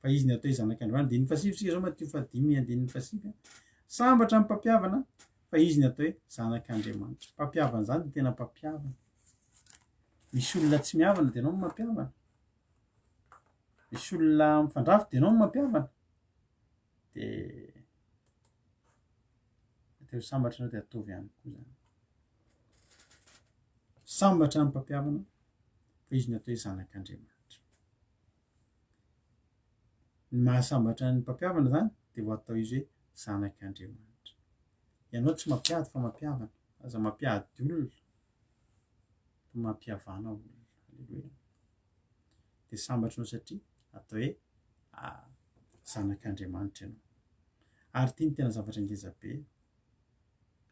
fa izy ny atao hoe zanak'Andriamanitra dia ny fasivitsika zao Mateo 5:1 sambatra amin'ny mpampiavana fa izy ny atao hoe zanak'Andriamanitra mpampiavana zany tena mpampiavana misy olona tsy mihavana dia ianao no mampiavana misy olona mifandrafy dia ianao no mampiavana dia atao sambatra ianao dia atovy ihany koa zany sambatra amin'ny mpampiavana fa izy ny atao hoe zanak'Andriamanitra ny mahasambatra ny mpampiavana zany dia voatao izy hoe zanak'Andriamanitra ianao tsy mampiady fa mampiavana aza mampiady olona mampiavana olona halleloia dia sambatranao satria atao hoe zanak'Andriamanitra ianao ary ity ny tena zavatra ngezabe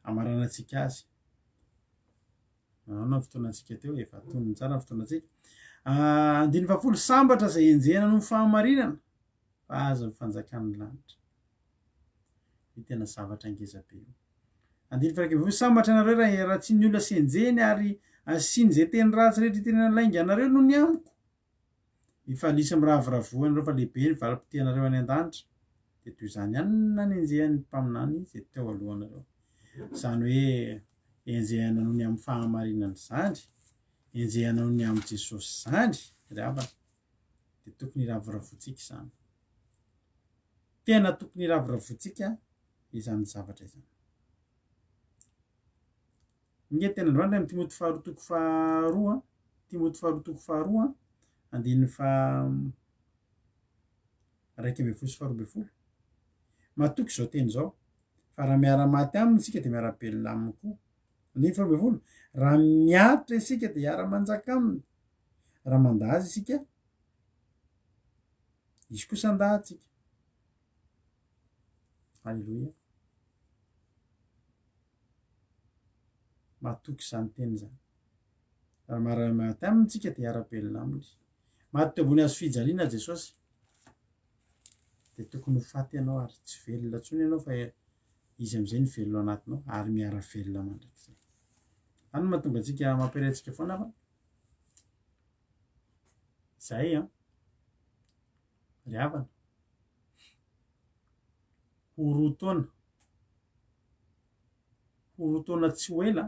hamarana antsika azy nanao ny fotoanantsika teo efa tonony tsara ny fotoanantsika 110 sambatra izay enjehana no fahamarinana fa aza ny fanjakan'ny lanitra ny tena zavatra ngezabe io 112 sambatra anareo raha tsy ny olona senjeny ary asiny zay teny ratsy rehetra tena lainga anareo no ny amiko mifalisy miravoravoa anareo fa lehibe ny valim-poteanareo any an-danitra dia toy izany ihany nanenjehany mpaminany izay teo alohanareo izany hoe enjehana noho ny amin'ny fahamarinana zany enjehana noho ny amin'ny Jesosy zany ry havana dia tokony iravoravoantsika izany tena tokony iravoravoantsika izany zavatra izany nge tena androandra amin'ny Timoty 2:2 Timoty 2:2 andininy fa 1:12 matoky izao teny izao fa raha miara-maty aminy isika dia miara-belona aminy koa 1:12 raha miatra isika dia hiara-manjaka aminy raha mandazy isika izy kosa andahtsika halleloia matoky izany teny zany raha miara-maty aminy isika dia hiara-belona aminy maty teo ambony hazo fijaliana Jesosy dia tokony ho faty ianao ary tsy velona intsony ianao fa izy amin'izay ny velona anatinao ary miara velona mandrakizay any mahatonga antsika mampiray antsika foana fa izay ry havana roa taona tsy ho ela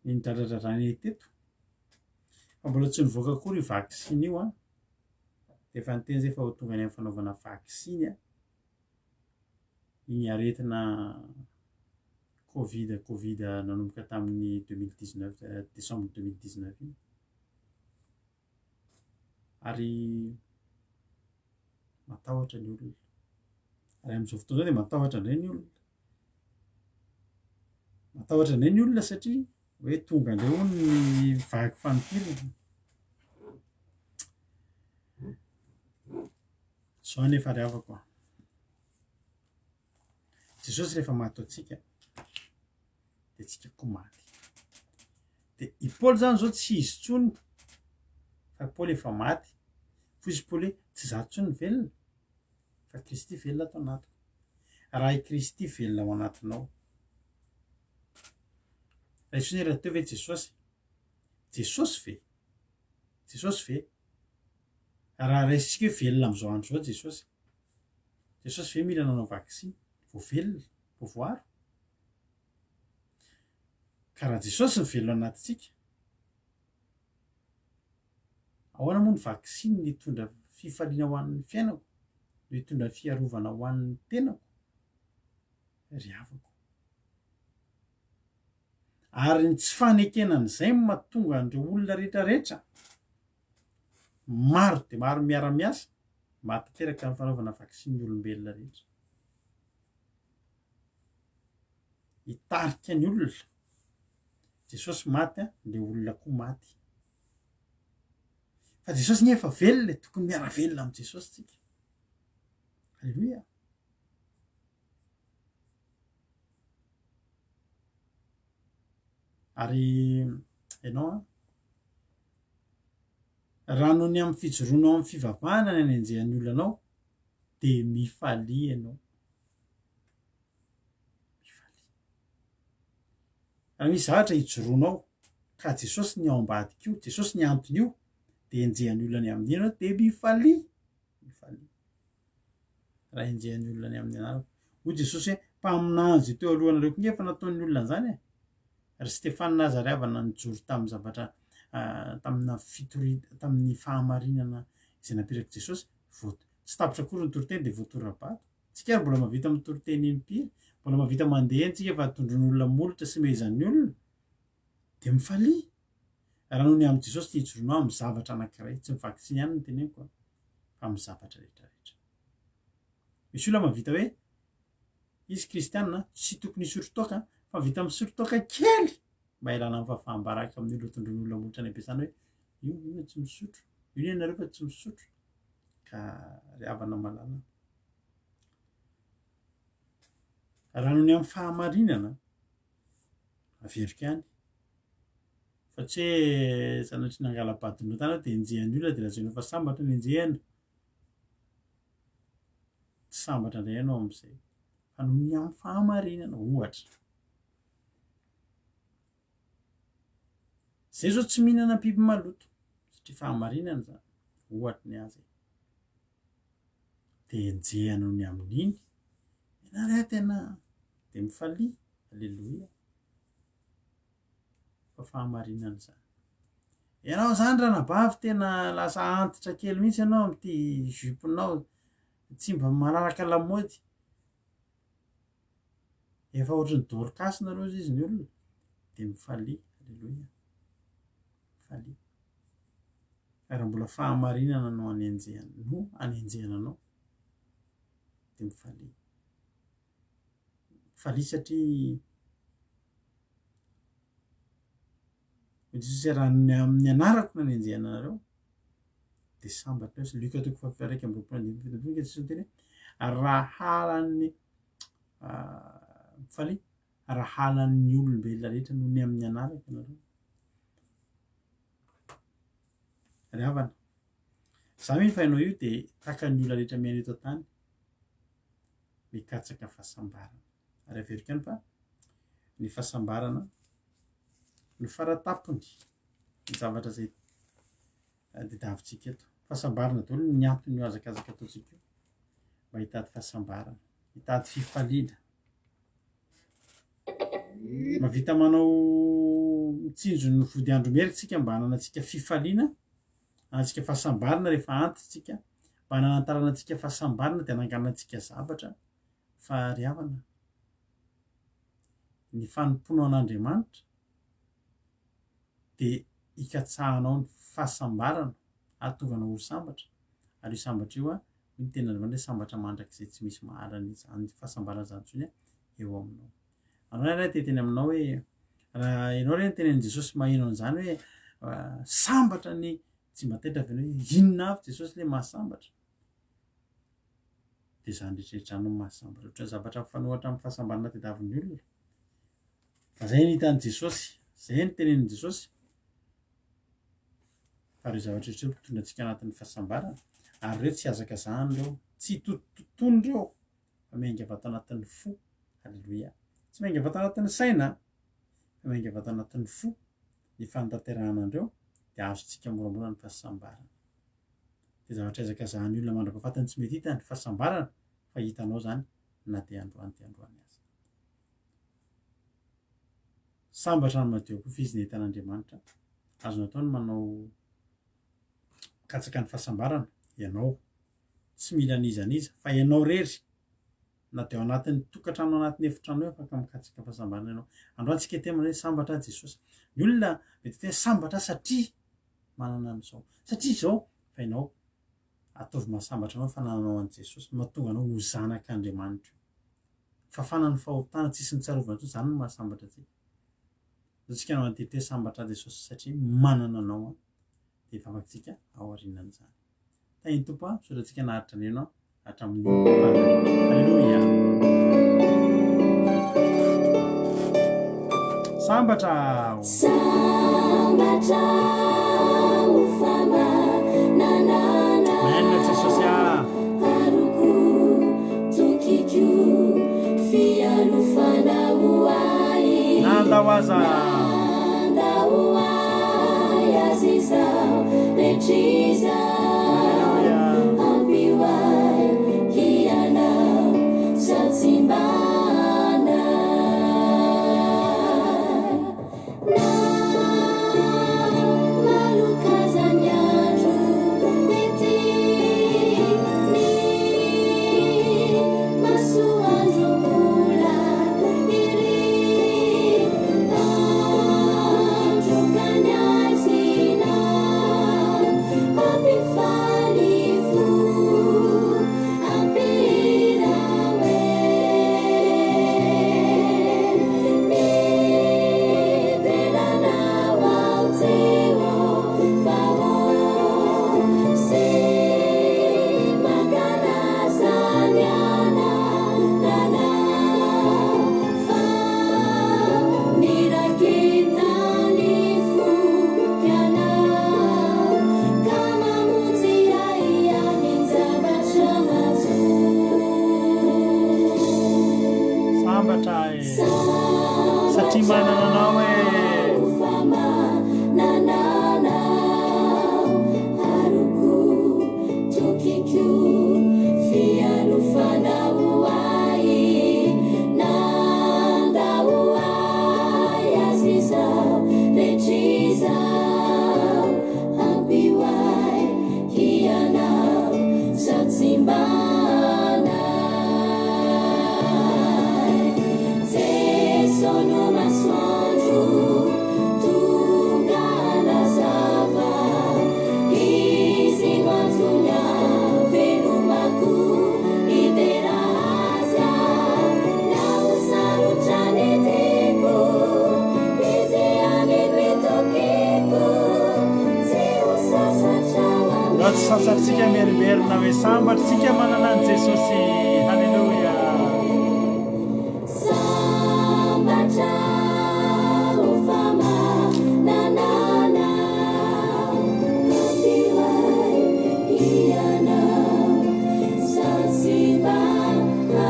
ny nidradradradrany teto fa mbola tsy nivoaka kory io vaksiny io a de efa niteny zay fa ho tonga any amin'ny fanaovana vaksiny a iny aretina covid nanomboka tamin'ny 2019 décembre 2019 iny ary matahotra ny olona ary amin'izao fotoana zao de matahotra indray ny olona matahotra indray ny olona satria hoe tonga indray hono ny vaky fanompirana zao nefa ry havako Jesosy rehefa maty antsika de tsika koa maty de i Paoly zany zao tsy izy tsony fa Paoly efa maty fo izy Paoly hoe tsy za tsony velona fa Kristy velona ato anatiko raha i Kristy velona ao anatinao raha isony raha teo ve Jesosy ve raha raisitsika hoe velona am'izao andro zao Jesosy ve mila nanao vaksiny vo velona vo voaro ka raha Jesosy ny velona anatintsika ahoana moa ny vaksiny ny hitondra fifaliana ho an'ny fiainako no hitondra fiarovana ho an'ny tenako ry havako ary ny tsy fanekenan'izay mahatonga an'ireo olona rehetrarehetra maro de maro miara-miasa mahatanteraka ny fanaovana vaksiny ny olombelona rehetra hitarika ny olona Jesosy maty a le olona koa maty fa Jesosy nefa velona tokony miara velona amin'ny Jesosy tsika halleloia ary ianao a raha noho ny amin'ny fijoroanao amin'ny fivavahana ny anenjehan'ny olona anao de mifalia ianao raha misy zavatra hijoroanao ka Jesosy ny ao ambadika io Jesosy ny antony io de enjehan'ny olona ny amin'ny anao de mifalia raha enjehan'ny olona ny amin'ny anarako hoy Jesosy hoe mpaminanjo teo alohanareo koa efa nataon'ny olona an'izany e ry Stefany Nazariavana nijoro tamin'ny zavatra tamin'ny fahamarinana izay napetraka Jesosy tsy tapitra akory ny toriteny de voatorina-bato tsika ary mbola mahavita mitoroteny impiry mbola mahavita mandeha tsika fa atondron'ny olona molotra sy mehizan'ny olona de mifalia raha noho ny amin'ny Jesosy ty hijoroanao amin'ny zavatra anankiray tsy mivaksiny ihany ny teneniko fa amin'ny zavatra rehetrarehetra misy olona mahavita hoe izy kristianina tsy tokony hisotro toaka fa vita misotro toaka kely mba ilana amin'ny fahafahambaraka amin'ny olona tondron'ny olona molotra any ampiasana hoe io tsy misotro io ianareo fa tsy misotro ka ry havana malala raha noho ny amin'ny fahamarinana averiko ihany fa tsy hoe sanatria nangala-badinao tany de enjehan'ny olona de lazainao fa sambatra ny enjehana tsy sambatra indray ianao amin'izay fa noho ny amin'ny fahamarinana ohatra zay zao tsy mihinana biby maloto satria fahamarinana zany ohatra ny azy de enjehana ny amin'iny ianareo tena de mifalia halleloia fa fahamarinana zany ianao zany raha nabavy tena lasa antitra kely mihitsy ianao am'ty juponao tsy mba manaraka lamaody efa ohatrany dorcas nareo izy ny olona de mifalia halleloia mifalia raha mbola fahamarinana no anenjehana anao de mifalia satria Jesosy raha amin'ny anarako no anenjehana anareo de sambatra eo Luka 4:1 Jesosy teny raha halan'ny mifalia raha halan'ny olombelona rehetra noho ny amin'ny anarako anareo ry havana za mihiny fa ianao io de tahaka ny olona rehetra miaina eto an-tany mikatsaka fahasambarana ary averiko ihany fa ny fahasambarana ny faratapony ny zavatra zay tadiavintsika eto fahasambarana daholo ny antony io azakazaka ataontsika io mba hitady fahasambarana mitady fifaliana mavita manao mitsinjo ny vody andro meritsika mba hananatsika fifaliana anatsika fahasambarana rehefa antitsika mba nanantaranatsika fahasambarana dia nangananatsika zavatra fa ry havana ny fanompono an'Andriamanitra dia ikatsahanao ny fahasambarana ahatonganao ho sambatra ary io sambatra io ny tena andriamanitra sambatra mandrakizay tsy misy mahalana izany fahasambarana zany intsony eo aminao. Anao ray teteny aminao hoe raha ianao re nytenen'i Jesosy maheno an'izany hoe sambatra ny tsy mataitra avy hoe inona avy Jesosy le mahasambatra dia zany rehetrarehetra no mahasambatra ohatra zavatra mifanohitra amin'ny fahasambarana tadiavin'ny olona fa zay ny hitan'i Jesosy zay ny tenen'i Jesosy fa reo zavatra rehetra mitondra antsika anatin'ny fahasambarana ary reo tsy azaka zany reo tsy tontotony reo fa miainga avy ato anatin'ny fo. Halleloia. Tsy miainga avy ato anatin'ny saina fa miainga avy ato anatin'ny fo ny fanatanterahana andreo dia azontsika moramora ny fahasambarana. Dia zavatra ezaka zany olona mandra-pahafatany tsy mety hita ny fahasambarana fa hitanao zany na dia androany dia androany azy. Sambatra ny madio koa fizy ny entan'Andriamanitra azonao atao ny manao katsaka ny fahasambarana ianao tsy mila nizaniza fa ianao rery na dia ao anatin'ny tokantrano anatin'ny efitrano eo afaka mikatsaka fahasambarana ianao. Androany tsika temana hoe sambatra Jesosy. Ny olona mety hoe sambatra satria manana an'izao satria izao fa ianao ataovy mahasambatra anao fanananao an'i Jesosy mahatonga anao ho zanak'Andriamanitra. Fafana ny fahotana tsisy ny tsarovana to zany no mahasambatra antsika. Tsika no antety hoe sambatra Jesosy satria manana anao dia efa afatsika ao aorianan'izany. Tainy tompo misaotratsika naharitra aneno hatramin'ny Halleluia. Sambatra Sambatra ufama nanana maina Jesosy haruku tukiku fialufana uai nandawaza Aziza rechiza ambiwai kiana satsimbana na malukazanyatu neti ni masuanjumula iri anjukanyazina abifalifu ampirawe nidelana wauteo favo se makanazanyana nana fa nirakitanifu yana kama muti haya nizabashamatu sambatra satria manana anao ufama nanana haruku tukiku fialufana uai nanda uai aziza rechiza ambiwai kiana satsimbana sono masoanju tungana zava izinwatunya velumaku ideraza nausaruchaneteko izeanebetokeko zeosasachawa raha tsy sasatsika merimerina hoe sambatra tsika manana an'i Jesosy. Halleluia. Sambatra ufama nanana ambiwai iana satsibana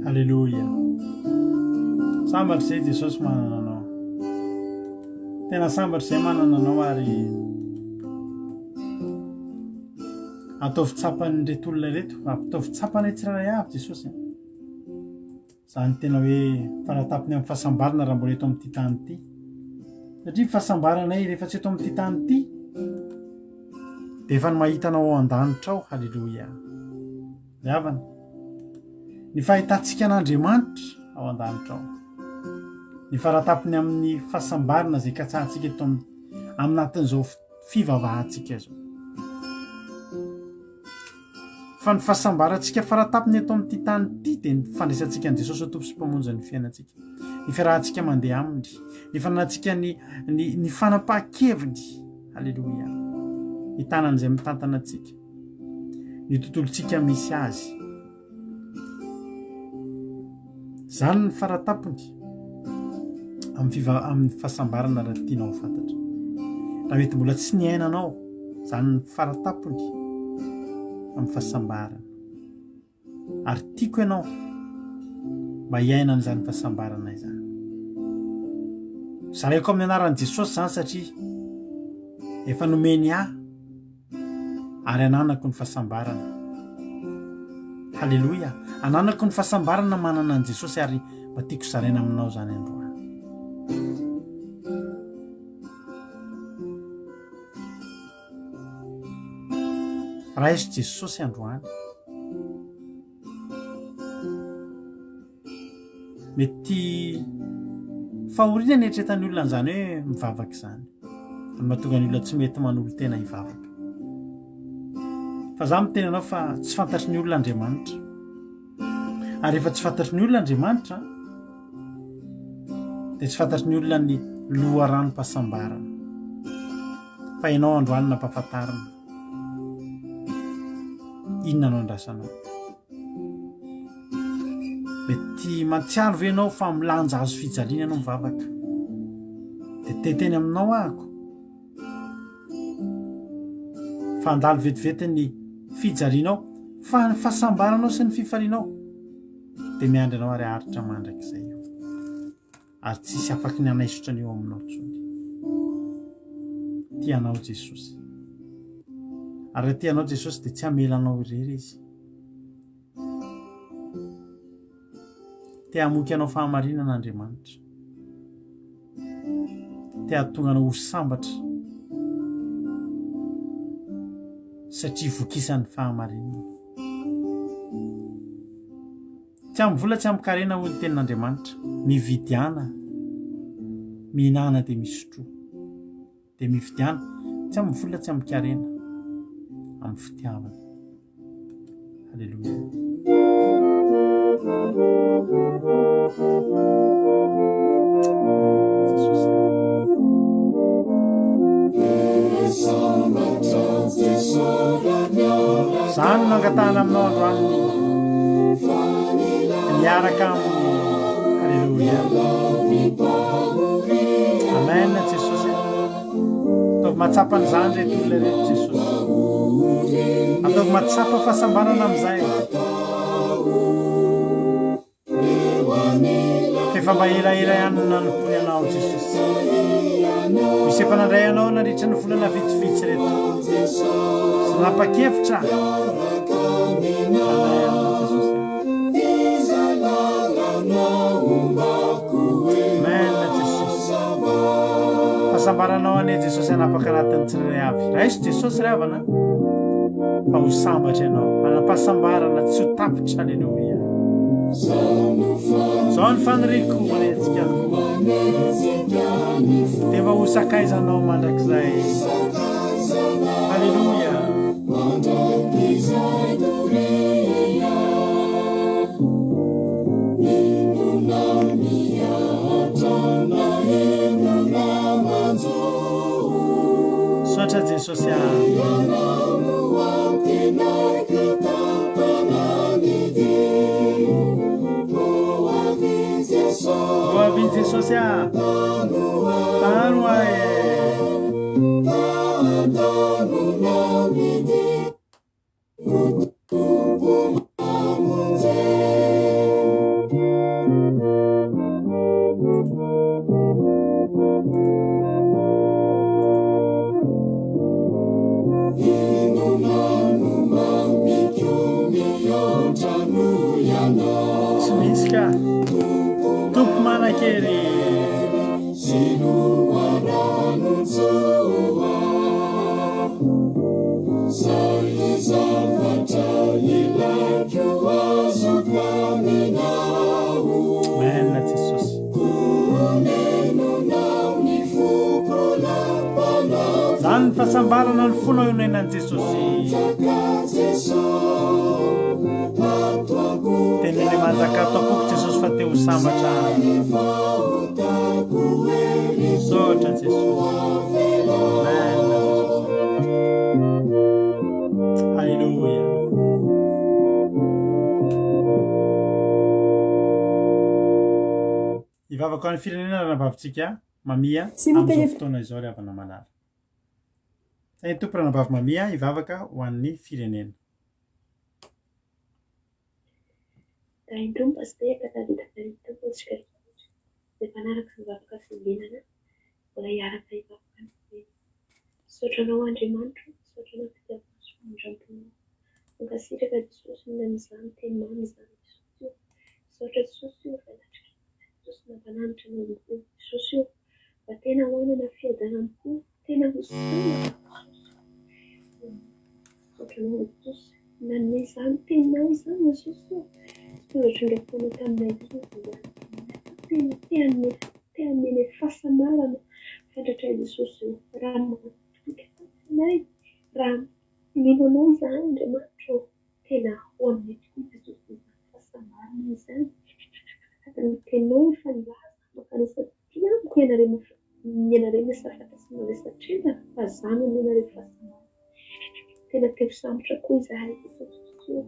Halleloja. Sambatra izay Jesosy manana anao. Tena sambatra izay manana anao ary ataovy tsapany reto olona reto, ataovy tsapany tsirairay avy Jesosy. Zany tena hoe faratapony amin'ny fahasambarana raha mbola eto amin'ity tany ity. Satria fahasambaranay rehefa tsy eto amin'ity tany ity dia efa ny mahitanao ao an-danitra ao. Halleloja. Zavana. Ny fahitantsika an'Andriamanitra ao an-danitra ao. Ny faratapony amin'ny fahasambarana izay katsahantsika eto aminatin'izao fivavahantsika izao. Fa ny fahasambarantsika faratapony eto amin'ity tany ity dia ny fandraisantsika ny Jesosy ho Tompo sy Mpamonjy ny fiainantsika. Ny fiarahantsika mandeha aminy, ny fanantsika ny fanapahan-keviny. Halleloja. Ny tanany izay mitantana antsika, ny tontolontsika misy azy. Zany ny faratapony amin'ny fahasambarana raha tianao ho fantatra. Raha mety mbola tsy niainanao, zany ny faratapony amin'ny fahasambarana. Ary tiako ianao mba hiaina an'izany fahasambarana izany. Zaraiko amin'ny anaran'i Jesosy zany satria efa nomeny ahy ary ananako ny fahasambarana. Halleloja. Ananako ny fahasambarana manana an' Jesosy ary mba tiako zaraina aminao zany androany. Raha izy Jesosy androany, mety fahoriana ny eritreretan'ny olona an'izany hoe mivavaka izany. Ary mahatonga ny olona tsy mety manolo tena hivavaka. Fa za miteny anao fa tsy fantatry ny olona Andriamanitra. Ary rehefa tsy fantatry ny olona Andriamanitra dia tsy fantatry ny olona ny loharanom-pahasambarana. Fa ianao androany nampahafantarina inona no andrasanao. Mety mantsiaro ve ianao fa milanja azo fijaliana ianao mivavaka? Dia teteny aminao ahako. Fa andalo vetivety ny fijalianao, fa ny fahasambaranao sy ny fifalianao dia miandry anao ary aritra mandrakizay eo. Ary tsisy afaky ny anaisotra ny eo aminao tsony. Tianao Jesosy. Ary raha tianao Jesosy dia tsy hamelanao irery izy. Te hamoky anao fahamarinan'Andriamanitra. Te hahatonga anao ho sambatra satria vokisan'ny fahamarinana. Tsy amin'ny vola tsy amin'ny karena hoy ny tenin'Andriamanitra. Mividiana, mihinana dia misotro. Dia mividiana tsy amin'ny vola tsy amin'ny karena, amin'ny fitiavana. Halleluja. Zany nangatahana aminao androany miaraka aminy. Halleluja. Amen Jesosy. Ataovy matsapa an'izany reto olona reto Jesosy. Ataovy matsapa fahasambarana amin'izay. Efa mba elaela ihany nanompoy anao Jesosy. Misy efa nandray anao nandritra ny volana vitsivitsy reto. Sy napakevitra. Amen Jesosy. Fahasambaranao ane Jesosy hanapaka anatin'ny tsirairay avy. Raha izy Jesosy ray avana fa ho sambatra ianao. Hanam-pahasambarana tsy ho tapitra. Halleluja. Zao ny faniriko manentsika dia mba ho sakaizanao mandrakizay. Halleluja. Soatra Jesosy Boa vinda Jesosy tano ae. Jesosy misy ka tompo manan-kery Mena Jesosy zany ny fahasambarana ny fona ionenan Jesosy tenele manjakato akoko Jesosy fa te ho sambatra sotra Jesosy Mena Jesosy Halleluja Ivavaka ho an'ny firenena ranabavitsika mamia amin'izao fotoana izao ry havana manara. Ny tompo ranabavy mamia ivavaka ho an'ny firenena. Dahin-drony pasitehaka David Tompotsika dia mpanaraka mivavaka firenena mbola hiaraka hivavaka ny firenena. Saotranao Andriamanitra, saotranao fitiavana sy famindramponao. Mankasitraka Jesosy ny amin'izany teny mamy izany Jesosy io. Saotra Jesosy io fa latrika. Jesosy nampananitra ny olon-tena. Jesosy io fa tena hoanana fiadanam-po, tena hosana. Saotranao Jesosy nanome izany teninao izany Jesosy io. Tondra-trondra-pona taminay Jesosy tena te-hanome fahasamarana fantatra Jesosy io. Raha manay raha minonao izany Andriamanitra tena ho amin'ny tokoa Jesosy fahasamarana izany. Ny teninao efa nilaza makanisa tiamiko ianareo safata sy maresatrena fa zany ianareo fahasamarana. Tena te ho sambotra koa izahay Jesosy io.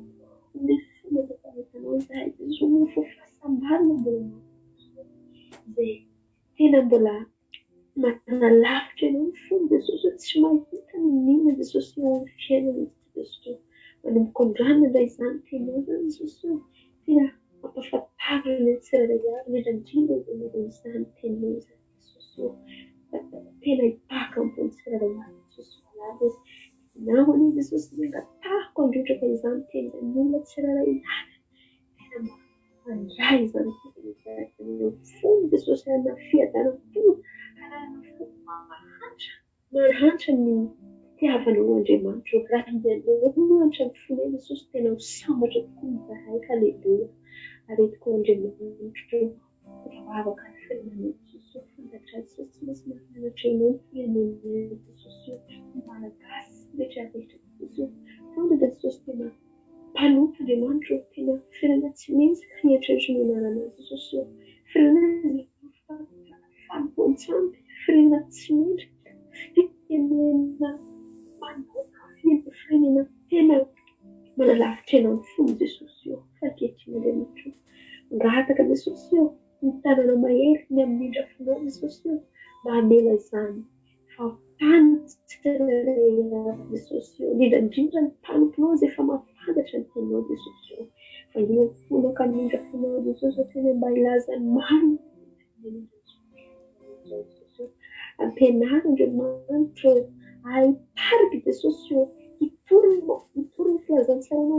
Ny fomba fahitanao izahay Jesosy io fo fahasambarana mbola izay tena mbola matana lavitra ianao ny fomba Jesosy tsy mahita ny nina Jesosy io amin'ny fiainana Jesosy io. Manomboka androany indray izany tenao zany Jesosy io. Tena mampahafantarana ny tsirairay avy indrindra ianareo izany tenao izany Jesosy io. Tena hipaka ambony tsirairay avy Jesosy malady nahoana Jesosy nangatahako androtraka izany tena ny olona tsirairay avy. Tena mandray izany fomba Jesosy ana fiadanam-po mahantra ny fitiavanao Andriamanitra raha ianao mahantra ny fonay Jesosy tena ho sambatra tokoa izahay halleluja aretiko Andriamanitra ravaka ny firenenay Jesosy fantatra Jesosy tsy misy mahafanatra ianao ny firenenay Jesosy ny malagasy rehetra Jesosy tonga dia Jesosy tena mpanoto Andriamanitra tena firenena tsy misy hieritreritra ny anarana Jesosy firenena fanompoan-tsampy firenena tsy mendrika firenena manoka firenena tena manalavitra ianao ny fomba Jesosy io faketiny Andriamanitra ngataka Jesosy io ny tanana mahery ny amin'indra fonao Jesosy io mba hamela izany fa tany tsirairay Jesosy io indrindra ny tanomponao izay efa mahafantatra ny tenao Jesosy io fa io fonao ka amin'indra fonao Jesosy tena mba hilaza ny marina ampianary Andriamanitra ahitariky Jesosy io hitory ny filazantsarana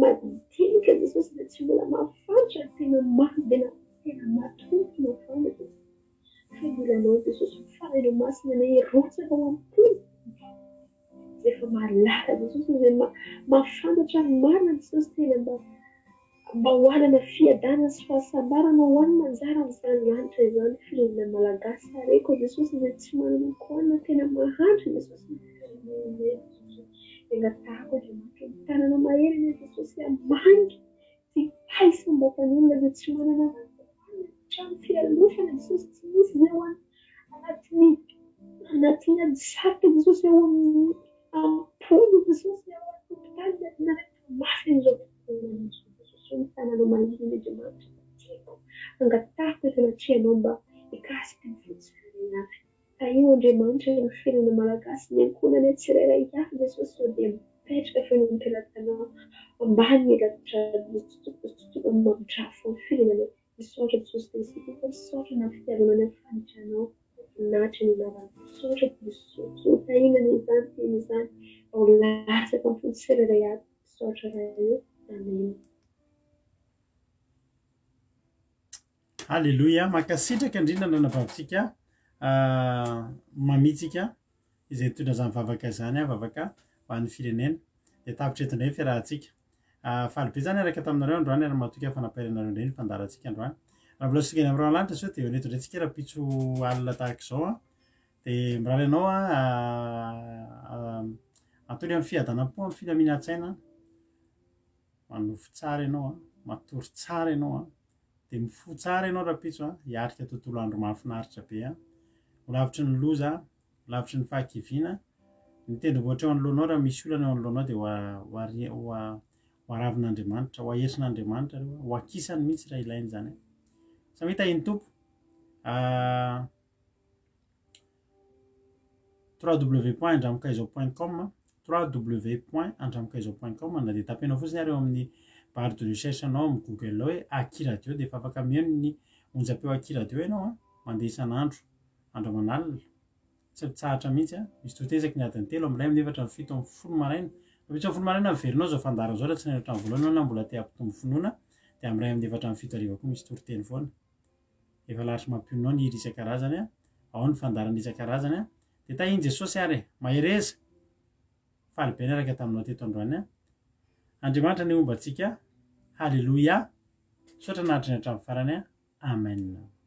madinika Jesosy dia tsy mbola mahafantatra tena mahadena tena matompona fana Jesosy fidiranao Jesosy farainao masina na erotsaka ho am-pony izay efa mahalala Jesosy izay mahafantatra ny marina Jesosy tena mba hoanana fiadanana sy fahasambarana ho an'ny manjara amin'izany lanitra izany firenena malagasy areko Jesosy izay tsy manana koana tena mahantra Jesosy engatahako Andriamanitra ny tanana mahery ny Jesosy amangy tsy taisamboaka ny olona izay tsy manana trano fialofana Jesosy tsy misy izay ho anatin'ny adisarika Jesosy eo amin'ny ampony Jesosy eo amin'ny hopitaly narehetra masina izao ny tanana mahery ny Andriamanitra angatahako tena trianao mba hikasika ny fotsirairay avy ka io Andriamanitra ny firenena malagasy ny ankonany tsirairay avy Jesosy io dia mipetraka feno mipelatanao ambany elatra mamindrafo ny firenena misaotra Jesosy Kristy misaotra na fitiavanao ny fanitranao natry ny lavana misaotra Jesosy hotahinana izany teny izany ao lasaka amin'ny fony tsirairay avy misaotra raha io amen Alleloia, mankasitraka indrindra ndranabavintsika mamitsika izay tondra zany vavaka zany vavaka ho an'ny firenena de tapitra eto indray ny fiarahantsika faly be zany araka taminareo androany ary matoky fanampiaranareo indray ny fandarantsika androany raha mbola sogany amin'ny ranolanitra sao de neto indray tsika raha pitso alina tahaka izao a de miraly anao atony amin'ny fiadanam-po amin'ny filaminantsaina manofo tsara ianao matory tsara ianao de mifo tsara ianao raha pitso hiatrika tontolo andro mahafinaritra be ho lavitry ny loza lavitry ny fahakiviana ny tendrombohatra eo anoloanao raha misy olana eo anoloanao de ho aravin'Andriamanitra ho aherin'Andriamanitra ho akisany mihitsy raha ilainy zany samita iny tompo www.andramokaizo.com www.andramokaizo.com na de tapenao fotsiny ary eo amin'ny barre de recherche anao amin'ny Google hoe Aki Radio de efa afaka mihaino ny onjam-peo Aki Radio ianao mandeha isan'andro andro aman'alina tsy mitsahatra mihitsy misy totezaky ny adiny 3 amin'ny 4 amin'ny 7 amin'ny 10 maraina apitsy folo maraina averinao zao fandara zao raha tsy nanatra ny voalohany na mbola te hampitombo finoana de amin'ny 1 amin'ny 4 amin'ny 7 ariva koa misy toriteny foana efa lahatry mampionao ny hira isan-karazany ao ny fandarana isan-karazany de tahiny Jesosy ary mahereza faly be araka taminao teto androany Andriamanitra ny ombantsika halleloia sotra nahatriny hatramin'ny farany amen